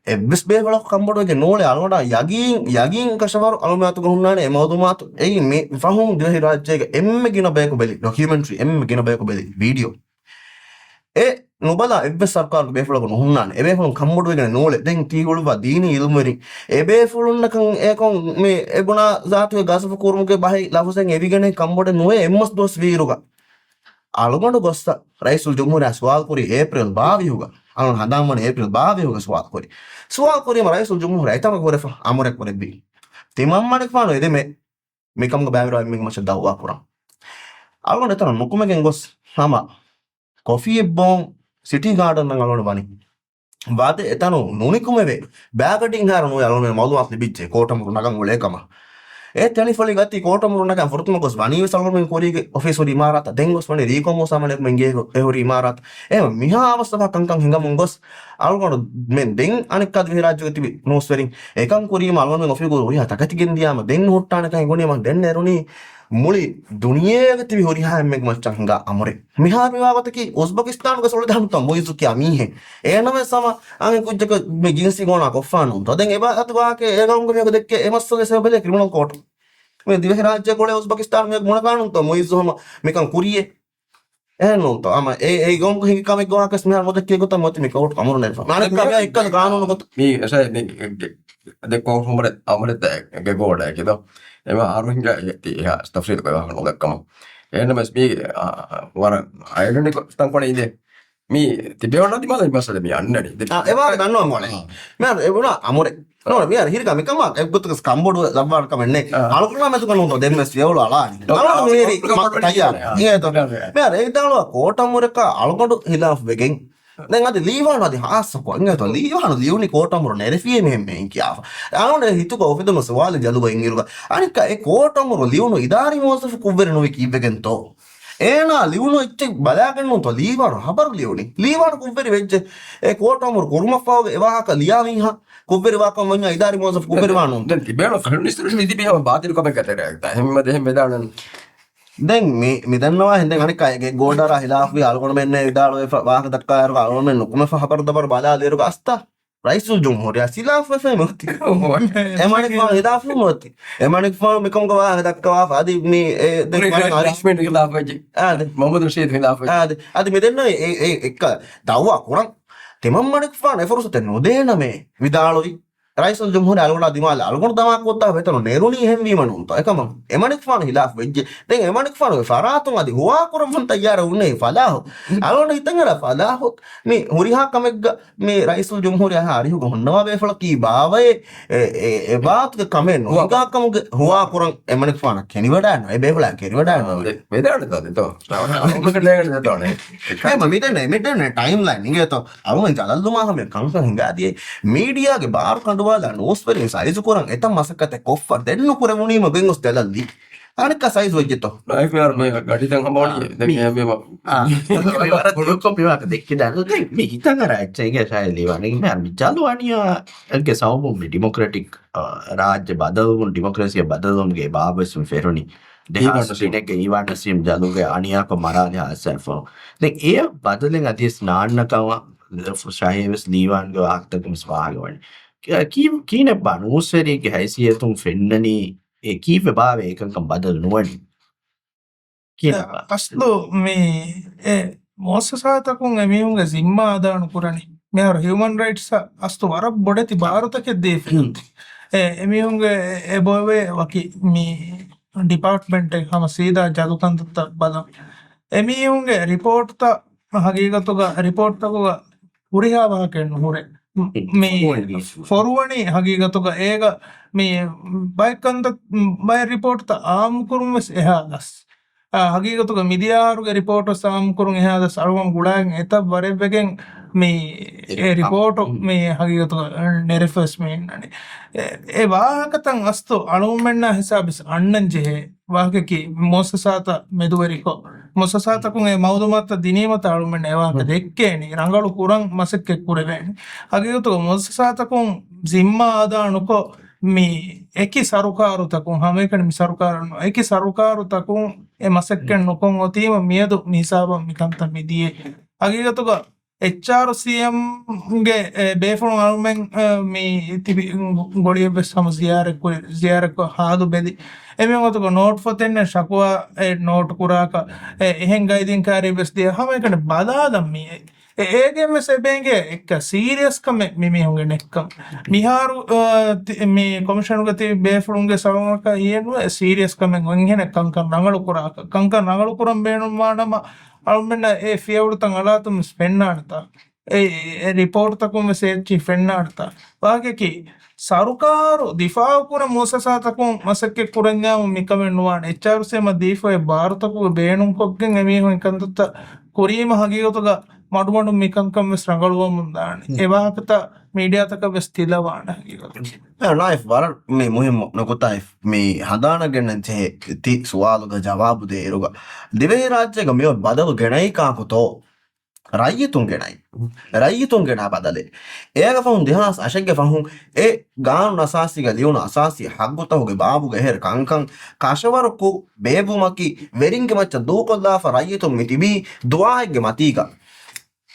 ebbes bevalo kambodo ge nole alonda yagin kashawaru alomatu gonunane emodumatu ei me fahum dehi rajye ge emme gina beko beli documentary emme gina beko beli video e nobala ebbes sarkar ge befalo gonunane ebe fulun kambodo ge nole den tigoluwa dini ilmeri ebe fulun nakan ekon me ebuna zatu ge gasafu kurumuge bahi lafusen evigene kambodo noe emmas dos viruga algondu gosta raisul jumhur aswal kuri april 22 huga alon hadamman april 22 huga swal kuri ma raisul jumhur aitama korefa amore korebbi timammane fano ede me kam ga bamiro me ma shadawwa kuran algon etana nukumegen gos hama coffee bon city garden nan alon bani wade etanu nunikumeve bagating haranu alon me malu asli bicche kotam nagan ule kama e telefoni gatti kotamuru nakan fortuma gos vani salmen korige office ori imarata den gos vani recom samane menge e ori imarata e miha avastha kankan hingam gos algon men den anikad virajyo tibi noswerin ekan korima algon men office go ori takati gendiyama den hottana kan goni man den neruni muli duniyege tibi hori ha meg machan hinga amore miha miwagotaki uzbekistan go solda hamta moizuki amihe ename sama ame kujjaka me jinsi gona kofanu to den eba atwa ke egan go me dekke emassole sebele criminal court me divhe rajya kole uzbekistan me mona kanun to moizu hama mekan kuriye ehnon to ama e gon go hinga kame go akas me mo dekke go to moti me court amor ne fa mane kame ikkan kanun go mi esa de ko amore ge goda kido ema arunga ya stafsir ko ha no lekkama enemas mi war identity stan kone ide mi tibewna di mala masale mi annani ema danno mole me ebuna amore no me hirga me kama eggotu skambodu labbar kamenne alukuna metu kanu demmes yewlo ala ala meri tayya ingeto me e dalu kotamureka alugodu hilaf vegen දැන් අද ලීවාන අද හාස්සකෝ ඉංගත ලීවාන ලියුනි කෝටමුර නෙරෆියේ මෙහෙම කියාව ආනොන හිතුක ඔෆිදම සවාල ජලුව ඉංගිරුක අනික ඒ කෝටමුර ලියුනු ඉදාරි මොසෆ කුබ්බෙර නොවි කීබෙගෙන්තෝ ඒනා ලියුනු ඉච්ච බලාගෙන උන්ත ලීවාන හබර ලියුනි ලීවාන කුබ්බෙර වෙච්ච ඒ කෝටමුර කුරුමෆාව එවාහක ලියාවිහ කුබ්බෙර වාකම වඤ්ඤා ඉදාරි මොසෆ කුබ්බෙර වානු දැන් තිබේන කමියුනිස්ට් ඉදි බිහම බාතිල් කම කතරයක් එහෙම බෙදානන් දැන් මේ දන්නවා හින්දෙන් අනික අයගේ ගෝඩාර හිලාෆ් වි අල්ගොන මෙන්න ඉදාල වාහක දක්කායර අල්ගොන මෙන්න කුම ෆහබර දබර බලා දේරු අස්තා රයිසුල් ජුම්හුරියා සිලාෆ් ෆෙ මොති එමණික ෆා හිලාෆ් මොති එමණික ෆා මෙකම් ගවා දක්කවා ආදි මේ දැන් හරස්මන්ට් හිලාෆ් වෙජි ආද මොහමද් රෂීද් හිලාෆ් වෙජි ආද මෙදෙන්න ඒ එක දවවා කුරන් තෙමම්මණික ෆා නෙෆරුසත නොදේන මේ විදාලොයි රයිසල් ජුම්හුර අල්ගොන දිමාල අල්ගොන දමක් කොත්තා වෙතන නෙරුණි හැම්වීම නුන්ත එකම එමණික ෆාන හිලාෆ් වෙජ්ජ දැන් එමණික ෆාන ෆරාතුන් අදි හුවා කුරම් තයාර උන්නේ ෆලාහ් අල්ගොන හිතංගර ෆලාහ් මේ හුරිහා කමෙග්ග මේ රයිසල් ජුම්හුර හාරි හුග හොන්නවා වේෆල කී බාවේ ඒ බාත් කමෙන් හුගා කමුග හුවා කුරම් එමණික ෆාන කෙනිවඩාන ඒ බේෆල කෙනිවඩාන වෙදාන තෝ ඔකට ලේගෙන දතෝනේ එම මෙතන ටයිම්ලයින් ඉංගේතෝ අරුන් ජලල්දුමා හැම කංකන් හිඟාදී මීඩියාගේ බාර් කඬුවා නෝස්පෙරින් සයිස් කුරන් එතම් මසකත කොෆ්ෆ දෙන්නු කුර මුනීම ගෙන්ගොස් දෙලල්ලි අනික සයිස් වෙජ්ජතෝ ලයිෆ් යාර මේ ගඩිතන් හම්බවන්නේ දැන් මේ කොපිවාක දෙක්කේ දාලා දැන් මේ හිතන් අර ඇච්චේගේ ශෛලිය වනේ මේ අර ජලුවනියා එල්ගේ සවබුම් ඩෙමොක්‍රැටික් රාජ්‍ය බදලුම් ඩෙමොක්‍රසිය බදලුම්ගේ බාබස්ම් ෆෙරොනි දෙහාසිනෙගේ ඊවානසිම් ජලුගේ අනියාක මරාලි හාසෆෝ දැන් ඒ බදලෙන් අධිස් නාන්නකව ශාහිවස් දීවාන්ගේ ආක්තකම ස්වාගවන්නේ කීන බනුස්සරේගේ හැසියතුන් ෆෙන්නනි ඒ කීප භාවය එකකම් බදල් නුවනි කියන අස්ලු මේ මෝසසාතකුන් එමිහුන්ගේ සිම්මා ආදාන කුරණි මෙහර හියුමන් රයිට්ස් අස්තු වර බොඩති ಭಾರತಕ್ಕೆ ದೇಫಿಂತಿ එමිහුන්ගේ එබොවේ වකි මේ ಡಿಪಾರ್ಟ್ಮೆಂಟ್ ಹಮ ಸೀದಾ ಜಲುಕಂತ ಬಲ ಎಮಿಹುಂಗೆ ರಿಪೋರ್ಟ್ ತ ಹಗೀಗತುಗ ರಿಪೋರ್ಟ್ ತಗುಗ ಉರಿಹಾವಾಕೆನ್ನು ಹುರೆ මේ ෆොරුවනි හගීගතුක ඒක මේ බයිකන්ද බයි රිපෝට්ත ආමුකුරුම්වස් එහාගස් හගීගතුක මිදියාරුගේ රිපෝර්ට සාම්කරුන් එහාද සරුවන් ගුඩාගෙන් එත වරෙව්වගෙන් මේ රිපෝර්ට මේ හගීගතුක ನೆರೆಫರ್ಸ್ಮೆಂಟ್ ඒ ವಾಹಕತಂ ಅಸ್ತು ಅಳುಮೆಣ್ಣ ಹಿಸಾಬಿಸ್ ಅಣ್ಣಂಜೆ ವಾಹಕಕ್ಕೆ ಮೋಸಸಾತ ಮೆದುವರಿಕೋ ಮೊಸಸಾತಕುಂ ಎ ಮೌದುಮತ್ತ ದಿನೀಮತ ಅಳುಮೆಣ್ಣ ವಾಹಕ ದೆಕ್ಕೇನಿ ರಂಗಳು ಕುರಂ ಮಸಕ್ಕೆ ಕುರೆವೇಣಿ ಹಗೀಗತು ಮೊಸಸಾತಕುಂ ಜಿಮ್ಮಾ ಆದಾಣುಕೋ మీ ఎకి సరుకారు తకు హమేకని మీ సరుకారు ఎకి సరుకారు తకు ఏ మసక్కెన్ నుకొం ఒతీమ మియదు మీసాబ మికంత మిదియే హగీగతుగా HRCM ಗೆ ಬೇಫುಣು ಅಳುಮೆನ್ ಮೀ ತಿಬಿ ಗೊಳಿಯ ಬೆಸ್ ಹಮ ಜಿಯಾರಕ್ ಹಾದು ಬೆದಿ එමෙ මතක නෝට් ෆොතෙන්න ශකුවා නෝට් කුරාක එහෙන් ගයිදින් කාරී බෙස් දිය හමේකන බදාදම් මී ඒගෙම සෙබෙන්ගේ එක්ක සීරියස්කම මිමිහුන්ගේ නෙක්කම් මිහාරු මේ කොමිෂනුගේ ති බේෆුණුගේ සවමක ඊයනුව සීරියස්කමෙන් වංගෙන කංකන් නඟලු කුරාක කංකන් නඟලු කුරම් බේනුම් මානම අල්මෙන්න ඒ ෆියවුඩතන් අලාතුම් ස්පෙන්නානතා ඒ ರಿಪೋರ್ಟ್ ತಕೊಂಬ ಸೇರ್ಚಿ ಫೆಣ್ಣಾಡ್ತ ವಾಗೆಕಿ ಸರುಕಾರು ದಿಫಾಕುರ ಮೋಸಸಾತಕು ಮಸಕ್ಕೆ ಕುರಂಜಾಮ ಮಿಕಮೆಣ್ಣುವಾಣ ಎಚ್ಚಾರುಸೆಮ ದೀಫೆ ಭಾರತಕು ಬೇಣುಂ ಕೊಗ್ಗೆಂ ಎಮೀಹು ಕಂದತ್ತ ಕುರೀಮ ಹಗೀಗತುಗ ಮಡುಮಡು ಮಿಕಂಕಂ ವೆಸ್ ರಂಗಳುವ ಮುಂದಾಣಿ ಎವಾಕತ ಮೀಡಿಯಾ ತಕ ವೆಸ್ ತಿಲವಾಣ ಹಗೀಗತ ನಾಯಿಫ್ ವರ ಮೇ ಮುಹಿಮ್ ನಗುತಾಯಿಫ್ ಮೇ ಹದಾನಗೆನ್ನ ಜೆ ತಿ ಸುವಾಲುಗ ಜವಾಬು ದೇರುಗ ದಿವೇ ರಾಜ್ಯಗ ಮೇ ಬದಲು ಗೆಣೈ ಕಾಕುತೋ ರೈತುಂ ಗೆಣಾ ಬದಲೆ ಏಗ ಫಹುನ್ ದಿಹಾಸ್ ಅಶಗ್ಗೆ ಫಹುನ್ ಎ ಗಾನು ನಸಾಸಿಗ ಲಿಯುನ ಅಸಾಸಿ ಹಗ್ಗುತಹುಗೆ ಬಾಬುಗೆ ಹೆರ್ ಕಂಕಂ ಕಶವರಕು ಬೇಬುಮಕಿ ವೆರಿಂಗೆ ಮಚ್ಚ ದೂಕೊಲ್ಲಾಫ ರೈತುಂ ಮಿತಿಬಿ ದುವಾಹೆಗ್ಗೆ ಮತೀಗ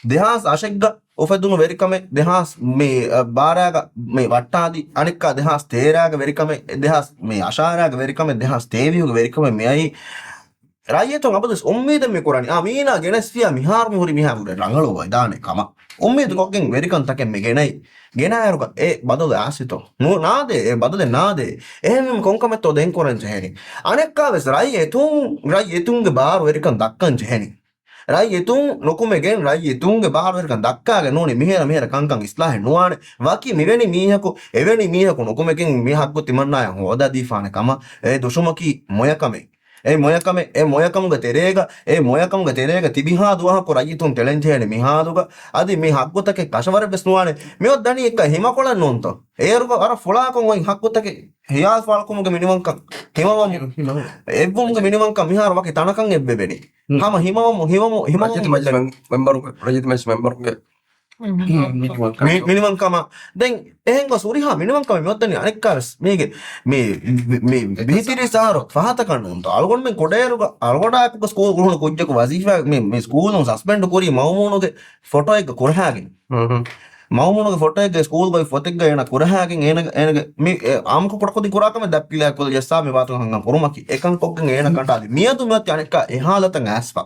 ದಿಹಾಸ್ ಅಶಗ್ಗ ಉಫೆದುಮ ವೆರಿಕಮೆ ದಿಹಾಸ್ ಮೇ ಬಾರಾಗ ಮೇ ವಟ್ಟಾದಿ ಅನಿಕ್ಕ ದಿಹಾಸ್ ತೇರಾಗ ವೆರಿಕಮೆ ದಿಹಾಸ್ ಮೇ ಅಶಾರಾಗ ವೆರಿಕಮೆ ದಿಹಾಸ್ ತೇವಿಯುಗೆ ವೆರಿಕಮೆ ಮೇಯಿ ರಾಯತೋ ಅಬದಸ್ ಉಮ್ಮೀದ ಮೇ ಕುರಾನಿ ಆ ಮೀನಾ ಗೆಣಸ್ಫಿಯಾ ಮಿಹಾರ್ ಮಿಹುರಿ ಮಿಹಾರ್ ರಂಗಳು ವೈದಾನೆ ಕಮ ಉಮ್ಮೀದ ಕೊಕ್ಕೆನ್ ವೆರಿಕನ್ ತಕೆ ಮೆ ಗೆಣೈ ගෙනායරුක ඒ බදල ආසිතෝ නෝ නාදේ ඒ බදල නාදේ එහෙම කොන්කමෙත්තෝ දෙන් කොරන් ජෙහෙනි අනෙක්කාවෙස් රයි එතුන්ගේ බාර වෙරිකන් දක්කන් ජෙහෙනි රයි එතුන් නොකුමෙගෙන් රයි එතුන්ගේ බාර වෙරිකන් දක්කාගේ නෝනි මිහෙර කංකන් ඉස්ලාහෙ නුවානේ වකි මෙවැනි මීහකු එවැනි මීහකු නොකුමෙගෙන් මීහක්කු තිමන්නාය හොදා දීෆානේ කම ඒ දුෂුමකි මොයකමේ ඒ මොයකමුගේ තෙරේග තිබිහා දුවහකු රයිතුන් තෙලෙන්ජේනේ මිහාදුග අදි මේ හක්ගොතකේ කෂවර බෙස්නුවානේ මෙොත් දණි එක්ක හිම කොලන් නොන්තෝ ඒරුග අර ෆොලාකොන් වයි හක්ගොතකේ හියාස් ෆාල්කුමුගේ මිනිවංකම් හිමවම එබ්බුමුගේ මිනිවංකම් මිහාර වකි තනකන් එබ්බෙබෙනි හම හිමවම මිනිවංකම දැන් එහෙන්ග සූරිහා මිනිවංකම මෙොත්තනි අනෙක්කාස් මේගේ මේ බිහිතිරි සාරෝ ಫಹತ ಕಣ್ಣುಂಟು ಅಲ್ಗೊಂಡು ಮೇ ಕೊಡೇರುಗ ಅಲ್ಗೊಡಾಕ ಸ್ಕೂಲ್ ಗುಣ ಕೊಜ್ಜಕ ವಜೀಫಾ ಮೇ ಸ್ಕೂಲ್ ಸಸ್ಪೆಂಡ್ ಕೊರಿ ಮೌಮೂನುಗೆ ಫೋಟೋ එක ಕೊರಹಾಗೆ ಮೌಮೂನುಗೆ ಫೋಟೋ එක ಸ್ಕೂಲ್ ಬೈ ಫೋಟೆಗ್ ಏನ ಕೊರಹಾಗೆ ಏನ ಮೇ ಆಮಕ ಕೊಡಕೊದಿ ಕೊರಾಕಮ ದಪ್ಪಿಲ ಕೊಲ್ ಜಸ್ಸಾ ಮೇ ಬಾತು ಹಂಗ ಕೊರುಮಕಿ ಏಕಂ ಕೊಗ್ಗಂ ಏನ ಕಂಟಾದಿ මියතු මෙත් අනෙක්ක එහාලතන් ඇස්පා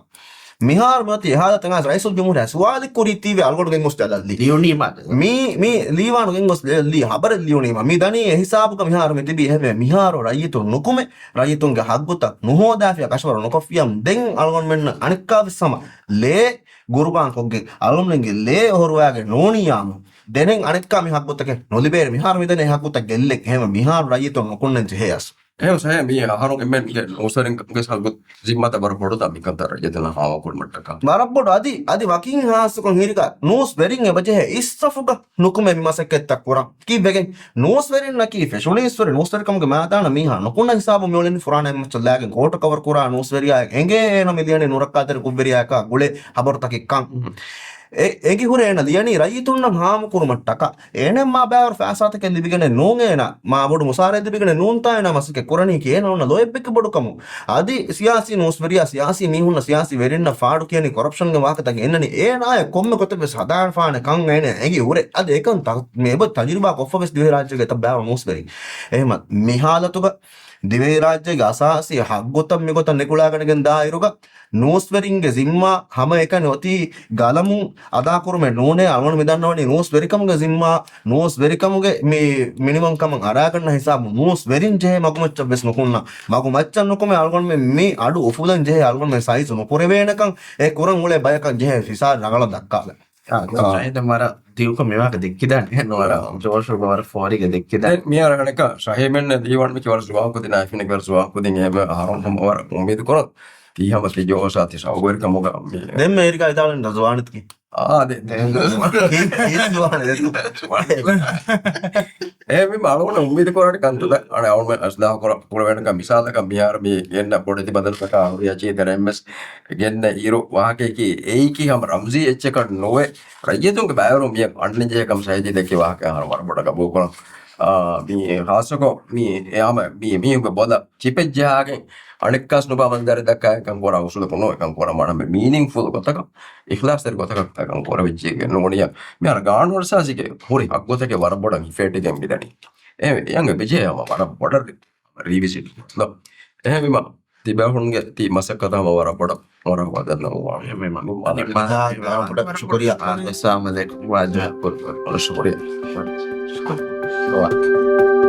මිහාර මත එහාලතන් ඇස් රයිසුල් ජමුහුරියා සුවාලි කොරි තීවේ අල්ගොඩගෙන් ගොස් දලල්ලි ලියුනීම මේ ලීවානුගෙන් ගොස් ලි හබර ලියුනීම මේ දනී හිසාබුක මිහාර මෙ තිබි හැම මිහාර රයිතු නුකුමෙ රයිතුන්ගේ හග්ගුත නුහෝදාෆිය කෂවර නොකොෆියම් දෙන් අල්ගොන් මෙන්න අනෙක්කාව සම ලේ ගුරුබාන් කොග්ගේ අල්ගොන්ගේ ලේ හොරුවාගේ නෝනියාම දෙනෙන් අනෙක්කා මේ හග්ගුතක නොලිබේර මිහාර මෙදනේ හග්ගුත ගෙල්ලෙක් හැම මිහාර රයිතු නොකුන්නෙන් ජෙහයස් එහෙම සෑ මේ අහරොන් එමෙන් ඔසරෙන් කගේ සල්ගොත් ජිම්මත බරපොඩ තමයි කතර යදන ආවකුල් මට්ටක බරපොඩ අදි වකින් හාසුකන් හිරික නෝස් වෙරින් එබජේ ඉස්සෆුක නුකුමෙ මිමසකෙත්තක් කුරා කීබෙගෙන් නෝස් වෙරින් නකී ෆැෂනලිස් වෙරින් නෝස් වෙරිකම්ගේ මාදාන මීහා නොකුන්න හිසාබු මෙලෙන් ෆුරානෙ මච්චලාගෙන් කෝට කවර් කුරා නෝස් වෙරියා එංගේ එන මිලියනේ නුරක්කාතර කුබ්බෙරියා එක ගුලේ හබරතකික්කන් ඒකි හුරේන ලියනි රයිතුන්න හාම කුරුමට්ටක එනෙන් මා බෑවර් ෆෑසාතක ලිබිගෙන නෝංගේන මා බොඩු මුසාරේ ලිබිගෙන නෝන්තායන මසක කුරණී කියනවන ලොයෙබ්බෙක බොඩුකමු අදි සියාසි නෝස්වරියා සියාසි මීහුන්න සියාසි වෙරින්න ෆාඩු කියනි කොරප්ෂන් ගේ වාකතක එන්නනි ඒ නාය කොම්ම කොතබ සදාන් ෆාන කන් එන ඇගි හුරේ අද ඒකන් මේබ තජරිබා කොෆබස් දිවේ රාජ්‍යගේ තබ්බාව නෝස්වරි එහෙම මිහාලතුක දිවේ රාජ්‍යගේ අසාසි හග්ගොතම් මෙගොතන් නෙකුලාගෙනගෙන් දායිරුග නෝස්වරින්ගේ සිම්මා හැම එක නොති ගලමු අදා කරුමේ නෝනේ අලවන මෙදන්නවනේ නෝස් වෙරිකමුගේ සිම්මා නෝස් වෙරිකමුගේ මේ මිනිමම් කම අරා ගන්න හිසාබ නෝස් වෙරින් ජේ මගුමච්ච බෙස් නොකුන්න මගු මච්චන් නොකම අලවන මේ අඩු උෆුලන් ජේ අලවන මේ සයිස් නොකර වේනකම් ඒ කුරන් උලේ බයක ජේ ෆිසා නගල දක්කාල මර දියුක මේවාක දෙක්කිදන්නේ නොවර ජෝෂ බවර ෆෝරික දෙක්කිද මියරගනක සහේමෙන් දීවන් මික වර සුවාකුදින අයිෆින කර සුවාකුදින් එහෙම ආරම්භම වර උමේද කරොත් තියම තිජෝ සාති සවගර් කමග මේ දැන් මේ හිරිකා ඉතාලෙන් දසවානත්කි ආදේ ඒමි බලවන උම්මිද කොරට කන්තුද අන අවුම අස්දා කොර වෙනක මිසාලක මිහාර මේ එන්න පොඩති බදල්පක අවුරිය චේතරම්ස් ගෙන්න ඉරු වාහකයකි ඒකි හම රම්සී එච්චකට නොවේ රජතුන්ගේ බෑවරුම් මිය අන්නජයකම් සහිති දෙකි වාහක හර බොඩ බෝ කොන මේ හාසකෝ මේ එයාම මියුග බොද චිපෙජ්ජාගෙන් අනෙක්කාස් නොබවන්දර දක්කායකම් කොර අවසුල කොනෝ එකම් කොර මනම මීනින්ග්ෆුල් කොතක ඉඛලාස්තර කොතක තකම් කොර වෙච්චේක නොනිය මෙයාර ගාන වර්සාසිකේ හොරි අක්ගොතක වර බොඩ ෆේටි දෙම් බිදනි යංග බෙජේයම වර බොඩ රීවිසිට් ලො එහෙම තිබහුන්ගේ ති මසකතම වර බොඩ මොර වදන්නවා memang පොඩක් ශුකරියා Assalamualaikum warahmatullahi wabarakatuh. ඔලොස් කොරිය Wah.